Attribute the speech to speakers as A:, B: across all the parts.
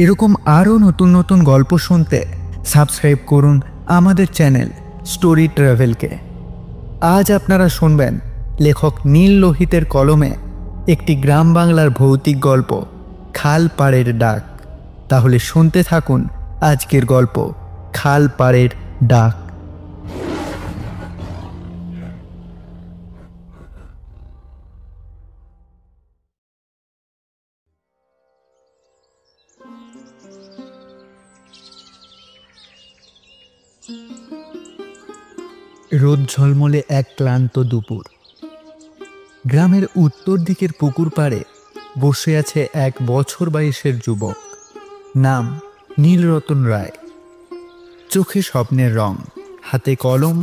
A: এরকম আরও নতুন নতুন গল্প শুনতে সাবস্ক্রাইব করুন আমাদের চ্যানেল স্টোরি ট্রাভেলকে। আজ আপনারা শুনবেন লেখক নীল লোহিতের কলমে একটি গ্রাম বাংলার ভৌতিক গল্প, খাল পাড়ের ডাক। তাহলে শুনতে থাকুন আজকের গল্প, খাল পাড়ের ডাক। রোদ ঝলমলে এক ক্লান্ত দুপুর। গ্রামের উত্তর দিকের পুকুর পাড়ে বসে আছে এক বছর বয়সের যুবক, নাম নীলরতন রায়। চোখে স্বপ্নের রং, হাতে কলম,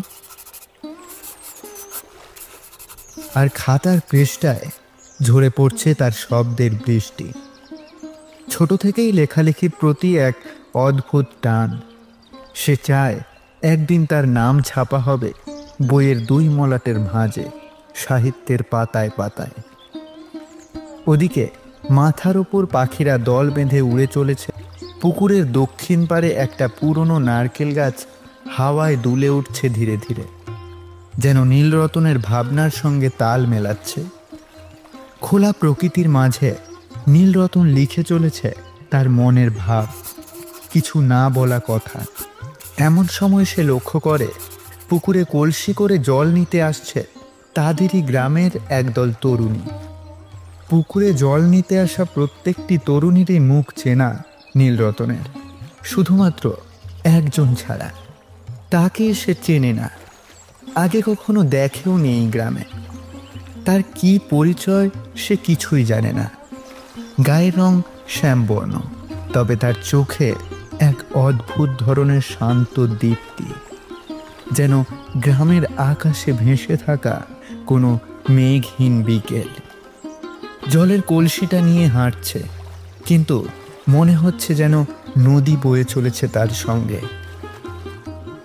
A: আর খাতার পৃষ্ঠায় ঝরে পড়ছে তার শব্দের বৃষ্টি। ছোট থেকেই লেখালেখির প্রতি এক অদ্ভুত টান। সে চায় একদিন তার নাম ছাপা হবে বইয়ের দুই মলাটের ভাঁজে, সাহিত্যের পাতায় পাতায়। ওদিকে মাথার ওপর পাখিরা দল বেঁধে উড়ে চলেছে। পুকুরের দক্ষিণ পাড়ে একটা পুরনো নারকেল গাছ হাওয়ায় দুলে উঠছে ধীরে ধীরে, যেন নীলরতনের ভাবনার সঙ্গে তাল মেলাচ্ছে। খোলা প্রকৃতির মাঝে নীলরতন লিখে চলেছে তার মনের ভাব, কিছু না বলা কথা। এমন সময় সে লক্ষ্য করে পুকুরে কলসি করে জল নিতে আসছে তাদেরই গ্রামের একদল তরুণী। পুকুরে জল নিতে আসা প্রত্যেকটি তরুণীরই মুখ চেনা নীলরতনের, শুধুমাত্র একজন ছাড়া। তাকে সে চেনে না, আগে কখনো দেখেও নেই গ্রামে। তার কি পরিচয় সে কিছুই জানে না। গায়ের রং শ্যামবর্ণ, তবে তার চোখে এক অদ্ভুত ধরনের শান্ত দীপ্তি, যেন গ্রামের আকাশে ভেসে থাকা কোনো মেঘহীন বিকেল। জলের কলসিটা নিয়ে হাঁটছে, কিন্তু মনে হচ্ছে যেন নদী বয়ে চলেছে তার সঙ্গে।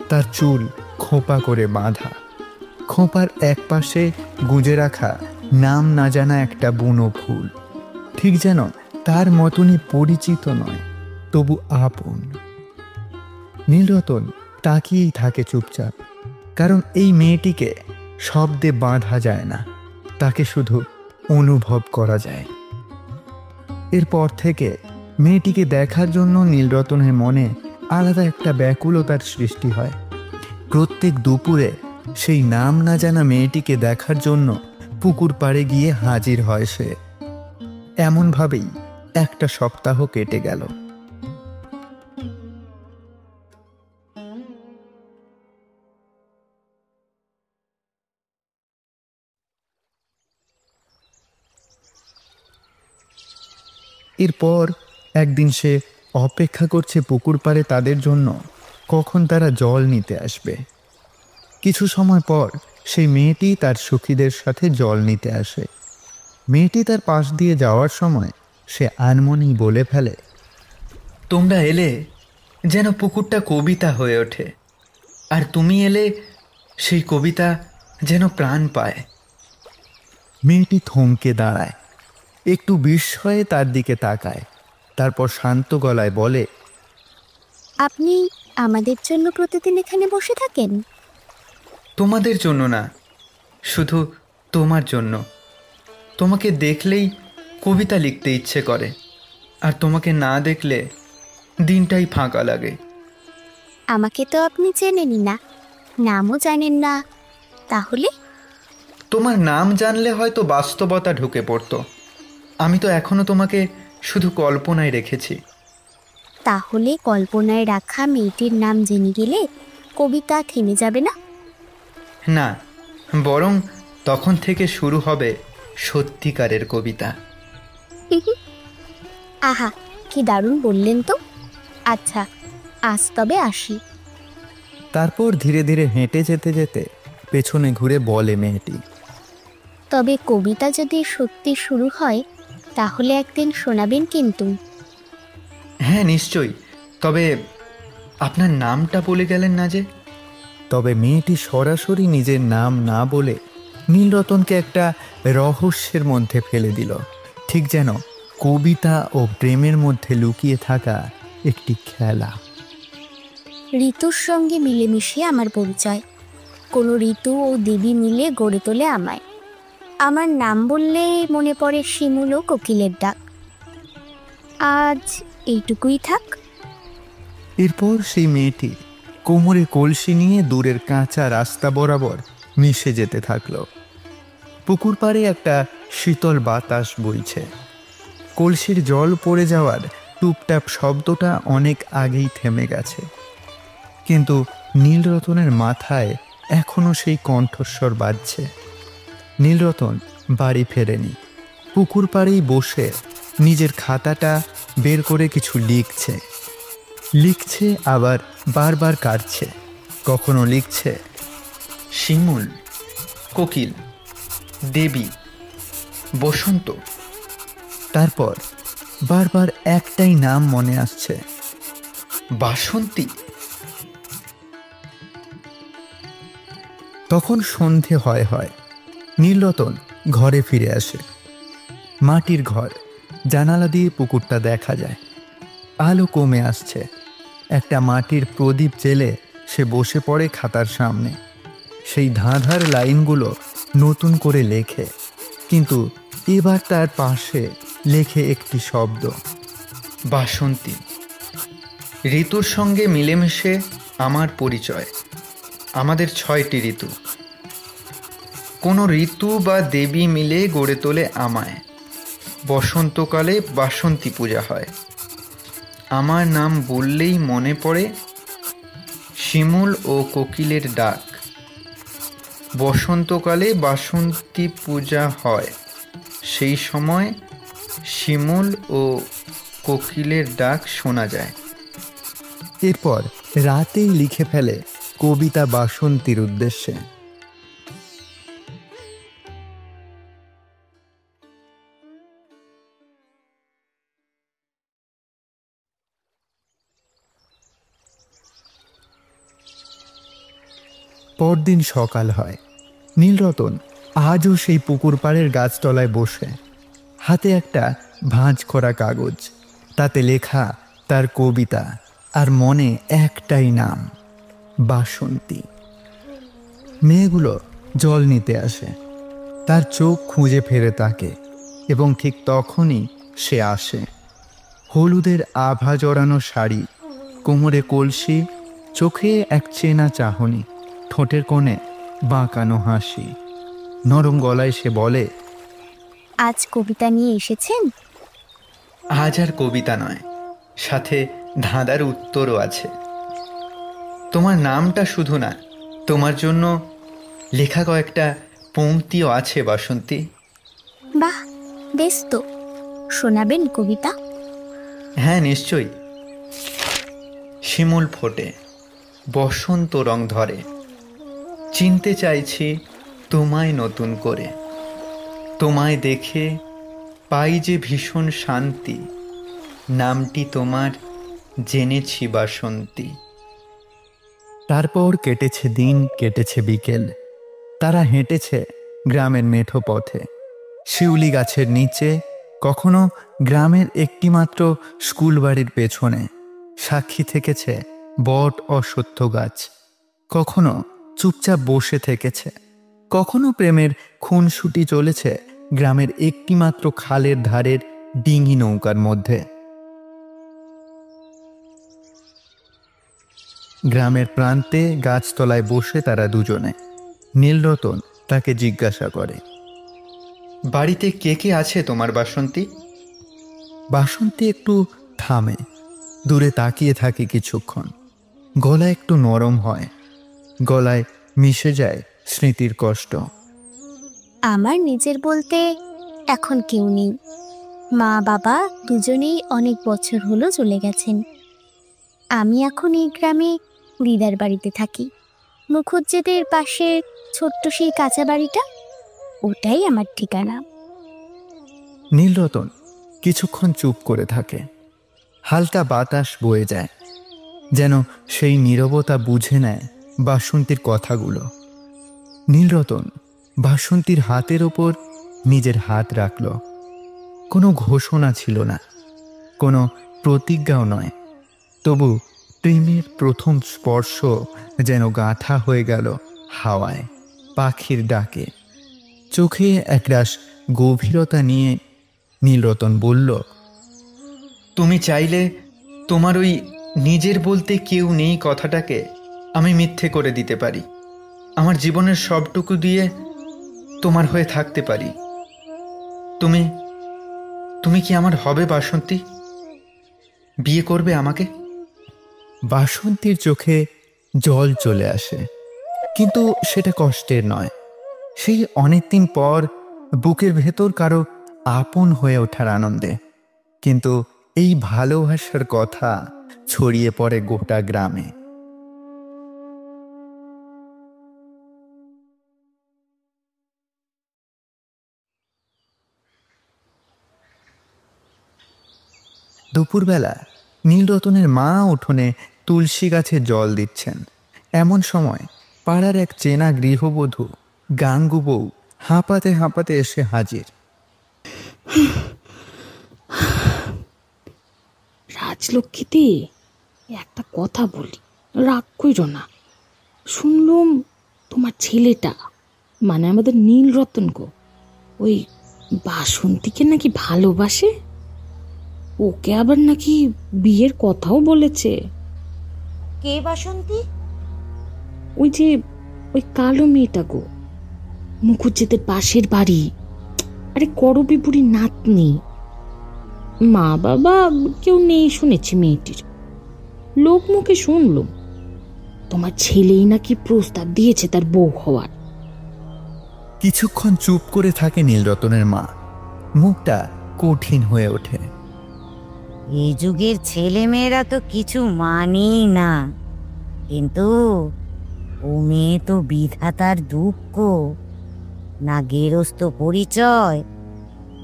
A: তার চুল খোঁপা করে বাঁধা, খোঁপার এক পাশে গুঁজে রাখা নাম না জানা একটা বুনো ফুল, ঠিক যেন তার মতনই পরিচিত নয়, তবু আপন। নীলরতন তাকিয়েই থাকে চুপচাপ, কারণ এই মেয়েটিকে শব্দে বাঁধা যায় না, তাকে শুধু অনুভব করা যায়। এরপর থেকে মেয়েটিকে দেখার জন্য নীলরতনের মনে আলাদা একটা ব্যাকুলতার সৃষ্টি হয়। প্রত্যেক দুপুরে সেই নাম না জানা মেয়েটিকে দেখার জন্য পুকুর পাড়ে গিয়ে হাজির হয় সে। এমনভাবেই একটা সপ্তাহ কেটে গেল। এরপর একদিন সে অপেক্ষা করছে পুকুর পাড়ে তাদের জন্য, কখন তারা জল নিতে আসবে। কিছু সময় পর সেই মেয়েটি তার সখীদের সাথে জল নিতে আসে। মেয়েটি তার পাশ দিয়ে যাওয়ার সময় সে আনমনেই বলে ফেলে,
B: তোমরা এলে যেন পুকুরটা কবিতা হয়ে ওঠে, আর তুমি এলে সেই কবিতা যেন প্রাণ পায়।
A: মেয়েটি থমকে দাঁড়ায়, একটু বিস্ময়ে তার দিকে তাকায়, তারপর শান্ত গলায় বলে,
C: আপনি আমাদের জন্য প্রতিদিন এখানে বসে থাকেন?
B: তোমাদের জন্য না, শুধু তোমার জন্য। তোমাকে দেখলেই কবিতা লিখতে ইচ্ছে করে, আর তোমাকে না দেখলে দিনটাই ফাঁকা লাগে।
C: আমাকে তো আপনি চেনেনই না, নামও জানেন না। তাহলে?
B: তোমার নাম জানলে হয়তো বাস্তবতা ঢুকে পড়তো। আমি তো এখনো তোমাকে শুধু কল্পনায় রেখেছি।
C: তাহলে কল্পনায় রাখা মেয়েটির নাম জেনে গেলে কবিতা থেমে যাবে না?
B: না, বরং তখন থেকে শুরু হবে সত্যিকারের কবিতা।
C: আহা, কি দারুণ বললেন তো। আচ্ছা, আজ তবে আসি।
A: তারপর ধীরে ধীরে হেঁটে যেতে যেতে পেছনে ঘুরে বলে মেয়েটি,
C: তবে কবিতা যদি সত্যি শুরু হয় তাহলে একদিন শোনাবেন কিন্তু।
B: হ্যাঁ, নিশ্চয়ই। তবে আপনার নামটা বলে গেলেন না যে।
A: তবে মেয়েটি সরাসরি নিজের নাম না বলে নীলরতনকে একটা রহস্যের মধ্যে ফেলে দিল, ঠিক যেন কবিতা ও প্রেমের মধ্যে লুকিয়ে থাকা একটি খেলা।
C: ঋতুর সঙ্গে মিলেমিশে আমার পরিচয়। কোনো ঋতু ও দেবী মিলে গড়ে তোলে আমায়। আমার নাম বললে মনে পড়ে শিমুল ও কোকিলের ডাক। আজ এইটুকুই থাক।
A: এরপর সেই মেয়েটি কোমরে কলসি নিয়ে দূরের কাঁচা রাস্তা বরাবর মিশে যেতে থাকলো। পুকুর পাড়ে একটা শীতল বাতাস বইছে। কলসির জল পড়ে যাওয়ার টুপটাপ শব্দটা অনেক আগেই থেমে গেছে, কিন্তু নীলরতনের মাথায় এখনো সেই কণ্ঠস্বর বাজছে। নীলরতন বাড়ি ফেরেনি, পুকুর পাড়েই বসে নিজের খাতাটা বের করে কিছু লিখছে আবার বারবার কাটছে। কখনো লিখছে
B: শিমুল, কোকিল, দেবী, বসন্ত।
A: তারপর বারবার একটাই নাম মনে আসছে,
B: বাসন্তী।
A: তখন সন্ধে হয়। নীলরতন ঘরে ফিরে আসে। মাটির ঘর, জানালা দিয়ে পুকুরটা দেখা যায়। আলো কমে আসছে। একটা মাটির প্রদীপ জেলে সে বসে পড়ে খাতার সামনে। সেই ধাঁধার লাইনগুলো নতুন করে লেখে, কিন্তু এবার তার পাশে লেখে একটি শব্দ,
B: বাসন্তী। ঋতুর সঙ্গে মিলেমিশে আমার পরিচয়। আমাদের 6টি ঋতু। কোনো ঋতু বা দেবী মিলে গড়ে তোলে আমায়। বসন্তকালে বাসন্তী পূজা হয়। আমার নাম বললেই মনে পড়ে শিমুল ও কোকিলের ডাক। বসন্তকালে বাসন্তী পূজা হয়। সেই সময় শিমুল ও কোকিলের ডাক শোনা যায়।
A: এরপর রাতেই লিখে ফেলে কবিতা বাসন্তীর উদ্দেশ্যে। পরদিন সকাল হয়। নীলরতন আজও সেই পুকুর পাড়ের গাছতলায় বসে, হাতে একটা ভাঁজ করা কাগজ, তাতে লেখা তার কবিতা, আর মনে একটাই নাম, বাসন্তী। মেয়েগুলো জল নিতে আসে। তার চোখ খুঁজে ফেরে তাকে, এবং ঠিক তখনই সে আসে। হলুদের আভা জড়ানো শাড়ি, কোমরে কলসি, চোখে এক চেনা চাহনি, ঠোঁটের কোণে বাঁকানো হাসি। নরম গলায় সে বলে,
C: আজ কবিতা নিয়ে এসেছেন?
B: আজ আর কবিতা নয়, সাথে ধাঁধার উত্তরও আছে। তোমার নামটা শুধু না, তোমার জন্য লেখা কয়েকটা পংক্তিও আছে বাসন্তী।
C: বাহ, বেশ তো। শোনাবেন কবিতা?
B: হ্যাঁ, নিশ্চয়ই। শিমুল ফোটে, বসন্ত রং ধরে, চিনতে চাইছি তোমায় নতুন করে। তোমায় দেখে পাই যে ভীষণ শান্তি, নামটি তোমার জেনেছি বাসন্তী।
A: তারপর কেটেছে দিন, কেটেছে বিকেল। তারা হেঁটেছে গ্রামের মেঠো পথে, শিউলি গাছের নিচে, কখনো গ্রামের একটিমাত্র স্কুল বাড়ির পেছনে। সাক্ষী থেকেছে বট অশ্বত্থ গাছ। কখনো চুপচাপ বসে থেকেছে, কখনো প্রেমের খুনসুটি চলেছে গ্রামের একটিমাত্র খালের ধারের ডিঙি নৌকার মধ্যে। গ্রামের প্রান্তে গাছতলায় বসে তারা দুজনে। নীলরতন তাকে জিজ্ঞাসা করে,
B: বাড়িতে কে কে আছে তোমার বাসন্তী?
A: বাসন্তী একটু থামে, দূরে তাকিয়ে থাকে কিছুক্ষণ। গলা একটু নরম হয়, গলায় মিশে যায় স্মৃতির কষ্ট।
C: আমার নিজের বলতে এখন কেউ নেই। মা বাবা দুজনেই অনেক বছর হলো চলে গেছেন। আমি এখন এই গ্রামে দিদার বাড়িতে থাকি। মুখুজ্জেদের পাশে ছোট্ট সেই কাঁচা বাড়িটা, ওটাই আমার ঠিকানা।
A: নীলরতন কিছুক্ষণ চুপ করে থাকে। হালকা বাতাস বয়ে যায়, যেন সেই নীরবতা বুঝে নেয় বাসন্তীর কথাগুলো। নীলরতন বাসন্তীর হাতের ওপর নিজের হাত রাখল। কোনো ঘোষণা ছিল না, কোনো প্রতিজ্ঞাও নয়। তবু প্রেমের প্রথম স্পর্শ যেন গাঁথা হয়ে গেল হাওয়ায়, পাখির ডাকে। চোখে একরাশ গভীরতা নিয়ে নীলরতন বলল,
B: তুমি চাইলে তোমার ওই নিজের বলতে কেউ নেই কথাটাকে আমি মিথ্যে করে দিতে পারি। আমার জীবনের সবটুকু দিয়ে তোমার হয়ে থাকতে পারি। তুমি তুমি কি আমার হবে বাসন্তী? বিয়ে করবে আমাকে?
A: বাসন্তীর চোখে জল চলে আসে, কিন্তু সেটা কষ্টের নয়। সেই অনেকদিন পর বুকের ভেতর কারো আপন হয়ে ওঠার আনন্দে। কিন্তু এই ভালোবাসার কথা ছড়িয়ে পড়ে গোটা গ্রামে। দুপুরবেলা নীলরতনের মা উঠোনে তুলসী গাছে জল দিচ্ছেন। এমন সময় পাড়ার এক চেনা গৃহবধূ গাঙ্গু বউ হাঁপাতে হাঁপাতে এসে হাজির।
D: রাজলক্ষ্মীতে, একটা কথা বলি, রাগ কইরো না। শুনলাম তোমার ছেলেটা, মানে আমাদের নীলরতন গো, ওই বাসন্তীকে নাকি ভালোবাসে। ওকে আবার নাকি বিয়ের কথাও বলেছে।
E: কে বাসন্তী?
D: ওই যে ওই কালো মেয়েটা গো, মুখুজ্জেদের পাশের বাড়ি। আরে করবি বুড়ি নাতনি। মা বাবা কেউ নেই শুনেছি মেয়েটির, লোক মুখে শুনলাম তোমার ছেলেই নাকি প্রস্তাব দিয়েছে তার বউ হওয়ার।
A: কিছুক্ষণ চুপ করে থাকে নীলরতনের মা, মুখটা কঠিন হয়ে ওঠে।
E: এই যুগের ছেলে মেয়েরা তো কিছু মানেই না, কিন্তু ও মেয়ে তো বিধাতার দুঃখ। না গেরস্ত পরিচয়,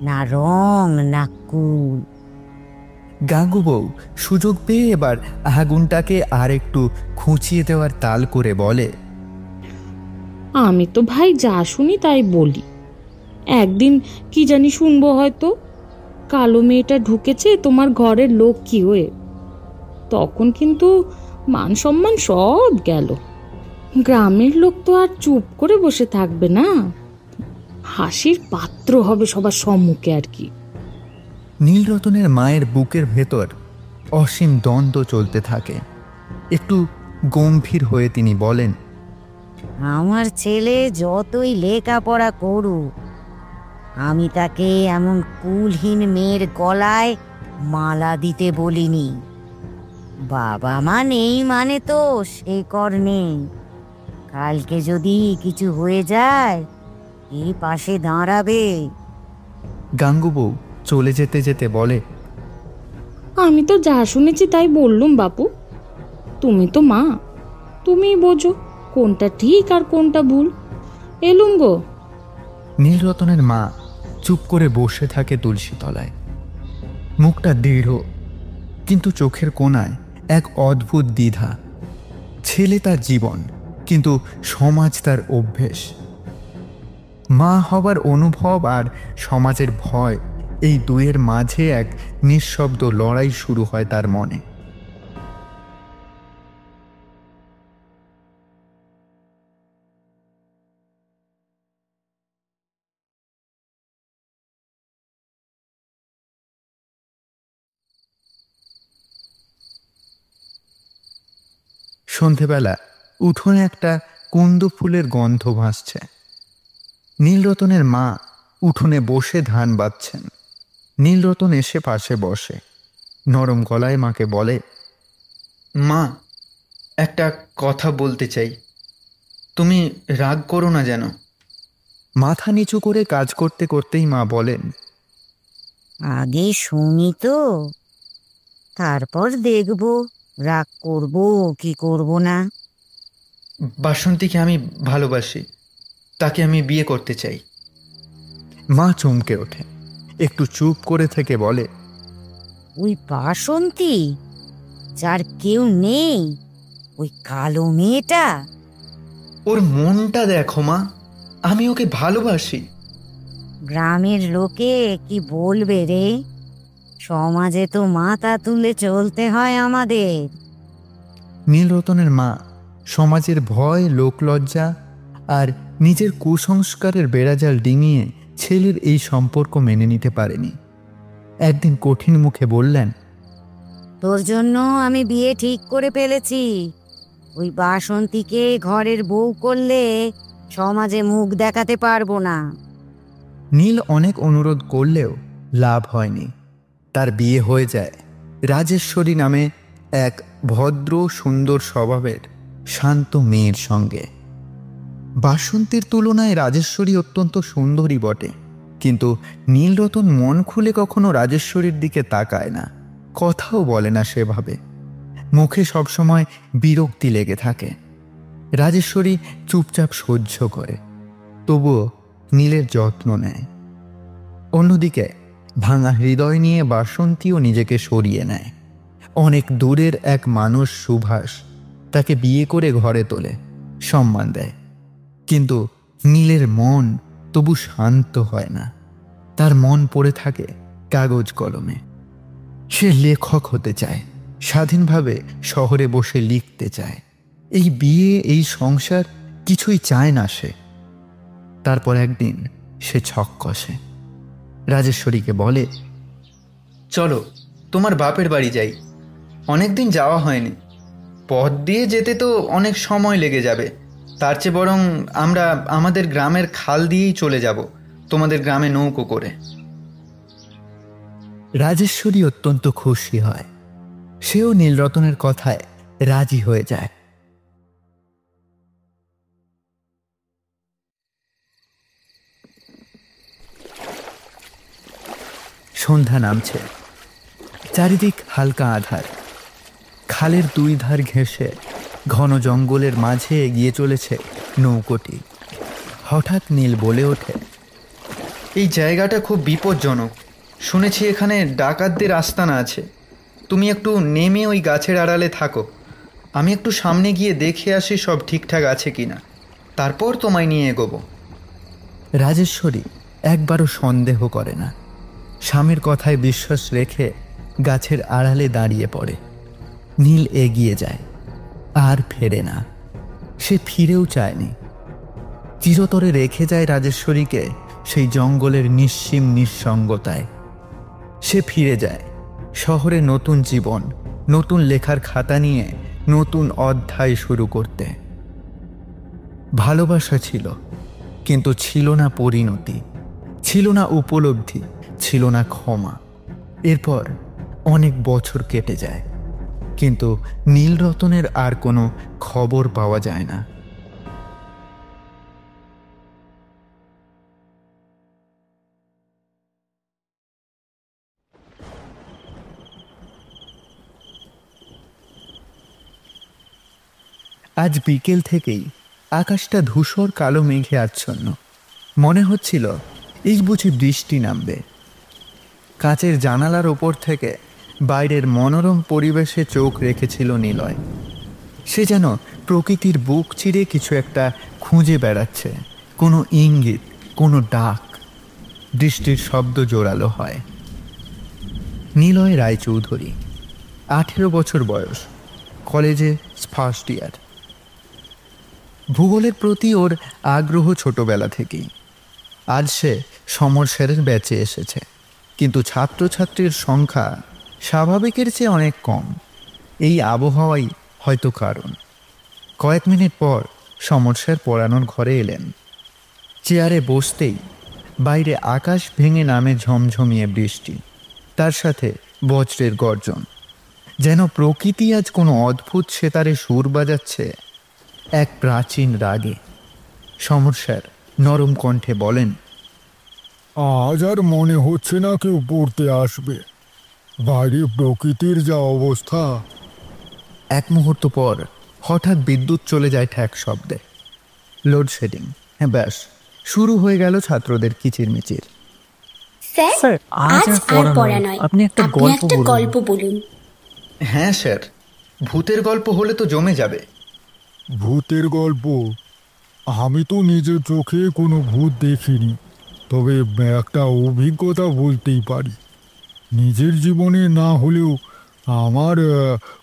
E: না রং, না কুল।
A: গাঙ্গু বউ সুযোগ পেয়ে এবার আগুনটাকে আর একটু খুঁচিয়ে দেওয়ার তাল করে বলে,
D: আমি তো ভাই যা শুনি তাই বলি। একদিন কি জানি শুনবো হয়তো কালো মেয়েটা ঢুকেছে তোমার ঘরের লোক কি হয়ে, তখন কিন্তু মান সম্মান সব গেল। গ্রামের লোক তো আর চুপ করে বসে থাকবে না, হাসির পাত্র হবে সবার সম্মুখে আর কি।
A: নীলরতনের মায়ের বুকের ভেতর অসীম দ্বন্দ্ব চলতে থাকে। একটু গম্ভীর হয়ে তিনি বলেন,
E: আমার ছেলে যতই লেখাপড়া করুক, আমি তাকে এমন কুলহীন মেয়ের গলায় মালা দিতে বলিনি। বাবা মা নেই মানে তো সে কর নেই। কালকে যদি কিছু হয়ে যায়, কে পাশে দাঁড়াবে?
A: গাঙ্গু বউ চলে যেতে যেতে বলে,
D: আমি তো যা শুনেছি তাই বললুম বাপু, তুমি তো মা, তুমি বোঝো কোনটা ঠিক আর কোনটা ভুল। এলুম গো।
A: নীলরতনের মা চুপ করে বসে থাকে তুলসী তলায়, মুখটা দৃঢ়, কিন্তু চোখের কোণায় এক অদ্ভুত দ্বিধা। ছেলে তার জীবন, কিন্তু সমাজ তার অভ্যেস। মা হবার অনুভব আর সমাজের ভয়, এই দুয়ের মাঝে এক নিঃশব্দ লড়াই শুরু হয় তার মনে। সন্ধেবেলা উঠোনে একটা কুন্দ ফুলের গন্ধ ভাসছে। নীলরতনের মা উঠোনে বসে ধান বাঁধছেন। নীলরতন এসে পাশে বসে, নরম গলায় মাকে বলে,
B: মা, একটা কথা বলতে চাই, তুমি রাগ করো না যেন।
A: মাথা নিচু করে কাজ করতে করতেই মা বলেন,
E: আগে শুনি তো, তারপর দেখব রাগ করব কি করব না।
B: বাসন্তীকে আমি ভালোবাসি, তাকে আমি বিয়ে করতে চাই।
A: মা চমকে ওঠে, একটু চুপ করে থেকে বলে,
E: ওই বাসন্তী, যার কেউ নেই, ওই কালো মেয়েটা?
B: ওর মনটা দেখো মা, আমি ওকে ভালোবাসি।
E: গ্রামের লোকে কি বলবে রে? সমাজে তো মাথা তুলে চলতে হয় আমাদের।
A: নীলরতনের মা সমাজের ভয়, লোকলজ্জা আর নিজের কুসংস্কারের বেড়াজাল ডিঙিয়ে ছেলের এই সম্পর্ক মেনে নিতে পারেনি। একদিন কঠিন মুখে বললেন,
E: তোর জন্য আমি বিয়ে ঠিক করে ফেলেছি। ওই বাসন্তীকে ঘরের বউ করলে সমাজে মুখ দেখাতে পারবো না।
A: নীল অনেক অনুরোধ করলেও লাভ হয়নি। তার বিয়ে হয়ে যায় রাজেশ্বরী নামে এক ভদ্র সুন্দর স্বভাবের শান্ত মেয়ের সঙ্গে। বাসন্তীর তুলনায় রাজেশ্বরী অত্যন্ত সুন্দরী বটে, কিন্তু নীলরতন মন খুলে কখনো রাজেশ্বরীর দিকে তাকায় না, কথাও বলে না সেভাবে। মুখে সবসময় বিরক্তি লেগে থাকে। রাজেশ্বরী চুপচাপ সহ্য করে, তবুও নীলের যত্ন নেয়। অন্যদিকে ভাঙা হৃদয় নিয়ে বাসন্তীও নিজেকে সরিয়ে নেয়। অনেক দূরের এক মানুষ সুভাষ তাকে বিয়ে করে ঘরে তোলে, সম্মান দেয়, কিন্তু নীলের মন তবু শান্ত হয় না। তার মন পড়ে থাকে কাগজ কলমে। সে লেখক হতে চায়, স্বাধীনভাবে শহরে বসে লিখতে চায়। এই বিয়ে, এই সংসার কিছুই চায় না সে। তারপর একদিন সে ছক কষে। রাজেশ্বরীকে বলে,
B: চলো তোমার বাপের বাড়ি যাই, অনেকদিন যাওয়া হয়নি। পথ দিয়ে যেতে তো অনেক সময় লেগে যাবে, তার চেয়ে বরং আমরা আমাদের গ্রামের খাল দিয়েই চলে যাব, তোমাদের গ্রামে নৌকো করে।
A: রাজেশ্বরী অত্যন্ত খুশি হয়। সেও নীলরতনের কথায় রাজি হয়ে যায়। সন্ধ্যা নামছে, চারিদিক হালকা আধার। খালের দুই ধার ঘেঁষে ঘন জঙ্গলের মাঝে এগিয়ে চলেছে নৌকোটি। হঠাৎ নীল বলে ওঠে,
B: এই জায়গাটা খুব বিপজ্জনক, শুনেছি এখানে ডাকাতদের আস্তানা আছে। তুমি একটু নেমে ওই গাছের আড়ালে থাকো, আমি একটু সামনে গিয়ে দেখে আসি সব ঠিকঠাক আছে কিনা, তারপর তোমায় নিয়ে এগোবো।
A: রাজেশ্বরী একবারও সন্দেহ করে না। স্বামীর কথায় বিশ্বাস রেখে গাছের আড়ালে দাঁড়িয়ে পড়ে। নীল এগিয়ে যায়, আর ফেরে না। সে ফিরেও চায়নি। চিরতরে রেখে যায় রাজেশ্বরীকে সেই জঙ্গলের নিঃসীম নিঃসঙ্গতায়। সে ফিরে যায় শহরে নতুন জীবন, নতুন লেখার খাতা নিয়ে নতুন অধ্যায় শুরু করতে। ভালোবাসা ছিল, কিন্তু ছিল না পরিণতি, ছিল না উপলব্ধি, ছিল না ক্ষমা। এরপর অনেক বছর কেটে যায়, কিন্তু নীলরতনের আর কোনো খবর পাওয়া যায় না। আজ বিকেল থেকেই আকাশটা ধূসর কালো মেঘে আচ্ছন্ন। মনে হচ্ছিল এই বুঝি বৃষ্টি নামবে। কাচের জানালার ওপর থেকে বাইরের মনোরম পরিবেশে চোখ রেখেছিল নিলয়। সে যেন প্রকৃতির বুক চিরে কিছু একটা খুঁজে বেড়াচ্ছে, কোনো ইঙ্গিত, কোনো ডাক। বৃষ্টির শব্দ জোরালো হয়। নিলয় রায়চৌধুরী, 18 বছর বয়স, কলেজে ফার্স্ট ইয়ার। ভূগোলের প্রতি ওর আগ্রহ ছোটবেলা থেকেই। আজ সে সমর স্যারের ব্যাচে এসেছে, কিন্তু ছাত্রছাত্রীর সংখ্যা স্বাভাবিকের চেয়ে অনেক কম। এই আবহাওয়াই হয়তো কারণ। কয়েক মিনিট পর সমর স্যার পড়ানোর ঘরে এলেন। চেয়ারে বসতেই বাইরে আকাশ ভেঙে নামে ঝমঝমিয়ে বৃষ্টি, তার সাথে বজ্রের গর্জন। যেন প্রকৃতি আজ কোনো অদ্ভুত সেতারে সুর বাজাচ্ছে এক প্রাচীন রাগে। সমর স্যার নরম কণ্ঠে বলেন,
F: আজ আর মনে হচ্ছে না কেউ পড়তে আসবে, বাইরে প্রকৃতির যা অবস্থা।
A: এক মুহূর্ত পর হঠাৎ বিদ্যুৎ চলে যায় ঠ্যাক শব্দে। লোডশেডিং। হ্যাঁ, ব্যাস শুরু হয়ে গেল ছাত্রদের কিচিরমিচির।
G: স্যার আজ আর পড়া নয়, আপনি একটা গল্প বলুন।
B: হ্যাঁ স্যার, ভূতের গল্প হলে তো জমে যাবে।
F: ভূতের গল্প? আমি তো নিজের চোখে কোনো ভূত দেখিনি, তবে একটা অভিজ্ঞতা বলতেই পারি। নিজের জীবনে না হলেও আমার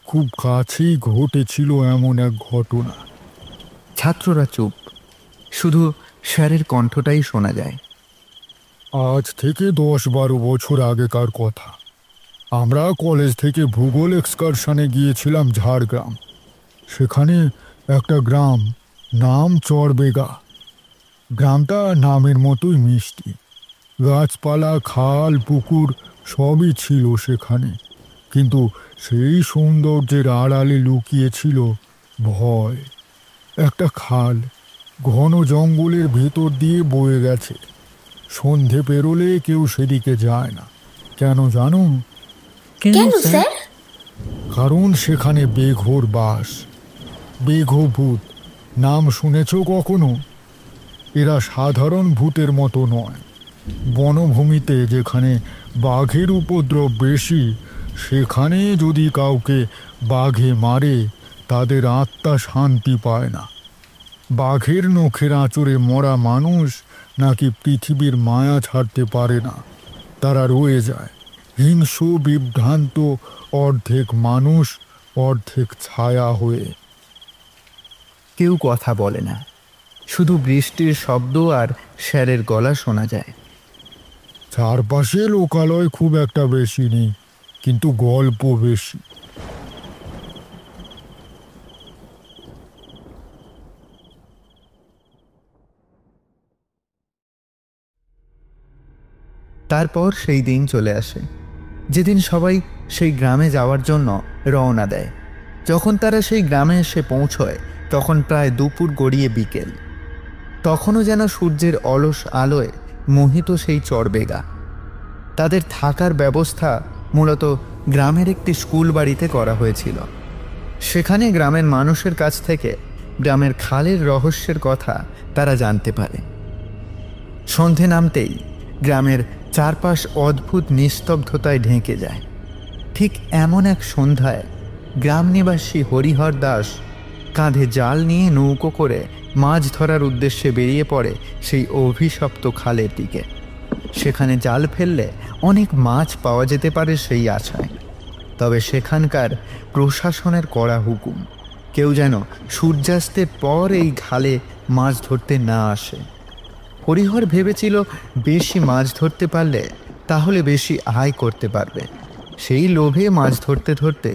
F: খুব কাছেই ঘটেছিল এমন এক ঘটনা।
A: ছাত্ররা চুপ, শুধু স্যারের কণ্ঠটাই শোনা যায়।
F: আজ থেকে 10-12 বছর আগেকার কথা। আমরা কলেজ থেকে ভূগোল এক্সকারশনে গিয়েছিলাম ঝাড়গ্রাম। সেখানে একটা গ্রাম, নাম চরবেগা। গ্রামটা নামের মতোই মিষ্টি। গাছপালা, খাল, পুকুর সবই ছিল সেখানে, কিন্তু সেই সৌন্দর্যের আড়ালে লুকিয়েছিল ভয়। একটা খাল ঘন জঙ্গলের ভেতর দিয়ে বয়ে গেছে। সন্ধে পেরোলে কেউ সেদিকে যায় না। কেন জানো?
G: কেন স্যার?
F: কারণ সেখানে বেঘোর বাস। বেঘো ভূত নাম শুনেছ কখনো? এরা সাধারণ ভূতের মতো নয়। বনভূমিতে যেখানে বাঘের উপদ্রব বেশি, সেখানে যদি কাউকে বাঘে মারে তাদের আত্মা শান্তি পায় না। বাঘের নখের আঁচড়ে মরা মানুষ নাকি পৃথিবীর মায়া ছাড়তে পারে না, তারা রয়ে যায় হিংস্র, বিভ্রান্ত, অর্ধেক মানুষ অর্ধেক ছায়া হয়ে।
A: কেউ কথা বলে না, শুধু বৃষ্টির শব্দ আর স্যারের গলা শোনা যায়।
F: চারপাশে লোকালয় খুব একটা বেশি নেই, কিন্তু গল্প বেশি।
A: তারপর সেই দিন চলে আসে যেদিন সবাই সেই গ্রামে যাওয়ার জন্য রওনা দেয়। যখন তারা সেই গ্রামে এসে পৌঁছয় তখন প্রায় দুপুর গড়িয়ে বিকেল। তখনও যেন সূর্যের অলস আলোয় মোহিত সেই চরবেগা। তাদের থাকার ব্যবস্থা মূলত গ্রামের একটি স্কুল বাড়িতে করা হয়েছিল। সেখানে গ্রামের মানুষের কাছ থেকে গ্রামের খালের রহস্যের কথা তারা জানতে পারে। সন্ধে নামতেই গ্রামের চারপাশ অদ্ভুত নিস্তব্ধতায় ঢেকে যায়। ঠিক এমন এক সন্ধ্যায় গ্রাম নিবাসী হরিহর দাস কাঁধে জাল নিয়ে নৌকো করে মাছ ধরার উদ্দেশ্যে বেরিয়ে পড়ে সেই অভিশপ্ত খালের দিকে। সেখানে জাল ফেললে অনেক মাছ পাওয়া যেতে পারে সেই আশায়। তবে সেখানকার প্রশাসনের কড়া হুকুম, কেউ যেন সূর্যাস্তের পর এই খালে মাছ ধরতে না আসে। হরিহর ভেবেছিল বেশি মাছ ধরতে পারলে তাহলে বেশি আয় করতে পারবে। সেই লোভে মাছ ধরতে ধরতে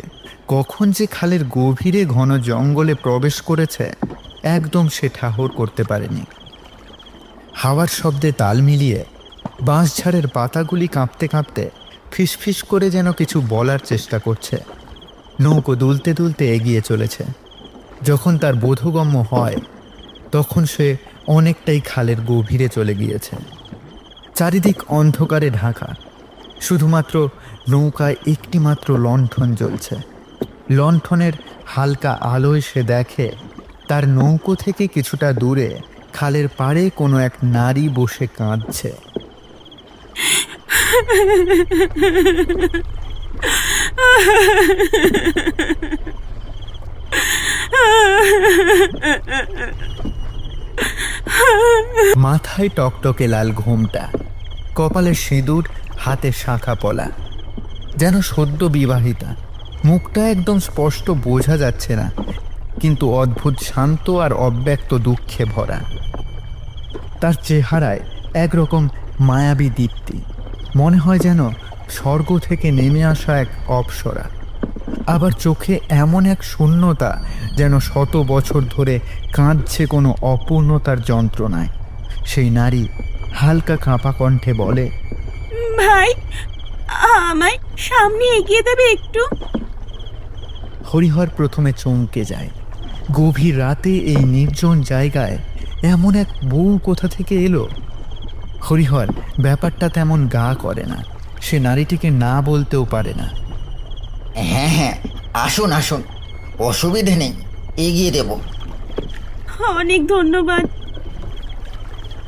A: কখন যে খালের গভীরে ঘন জঙ্গলে প্রবেশ করেছে একদম সে ঠাহর করতে পারেনি। হাওয়ার শব্দে তাল মিলিয়ে বাঁশঝাড়ের পাতাগুলি কাঁপতে কাঁপতে ফিসফিস করে যেন কিছু বলার চেষ্টা করছে। নৌকো দুলতে দুলতে এগিয়ে চলেছে। যখন তার বোধগম্য হয় তখন সে অনেকটাই খালের গভীরে চলে গিয়েছে। চারিদিক অন্ধকারে ঢাকা, শুধুমাত্র নৌকায় একটি মাত্র লণ্ঠন জ্বলছে। লণ্ঠনের হালকা আলোয় সে দেখে তার নৌকো থেকে কিছুটা দূরে খালের পাড়ে কোনো এক নারী বসে কাঁদছে। মাথায় টকটকে লাল ঘোমটা, কপালে সিঁদুর, হাতে শাঁখা পলা, যেন সদ্য বিবাহিতা। মুখটা একদম স্পষ্ট বোঝা যাচ্ছে না, কিন্তু অদ্ভুত শান্ত আর অব্যক্ত দুঃখে ভরা। তার চেহারায় একরকম মায়াবী দীপ্তি, মনে হয় যেন স্বর্গ থেকে নেমে আসা এক অপ্সরা। আবার চোখে এমন এক শূন্যতা যেন শত বছর ধরে কাঁদছে কোনো অপূর্ণতার যন্ত্রণায়। সেই নারী হালকা কাঁপা কণ্ঠে বলে,
H: ভাই, আমায় সামনে এগিয়ে দেবে একটু?
A: হরিহর প্রথমে চমকে যায়। গভীর রাতে এই নির্জন জায়গায় এমন এক বউ কোথা থেকে এলো? হরিহর ব্যাপারটা তেমন গা করে না, সে নারীটিকে না বলতেও পারে না।
I: হ্যাঁ হ্যাঁ, আসুন আসুন, অসুবিধে নেই, এগিয়ে দেব।
H: অনেক ধন্যবাদ।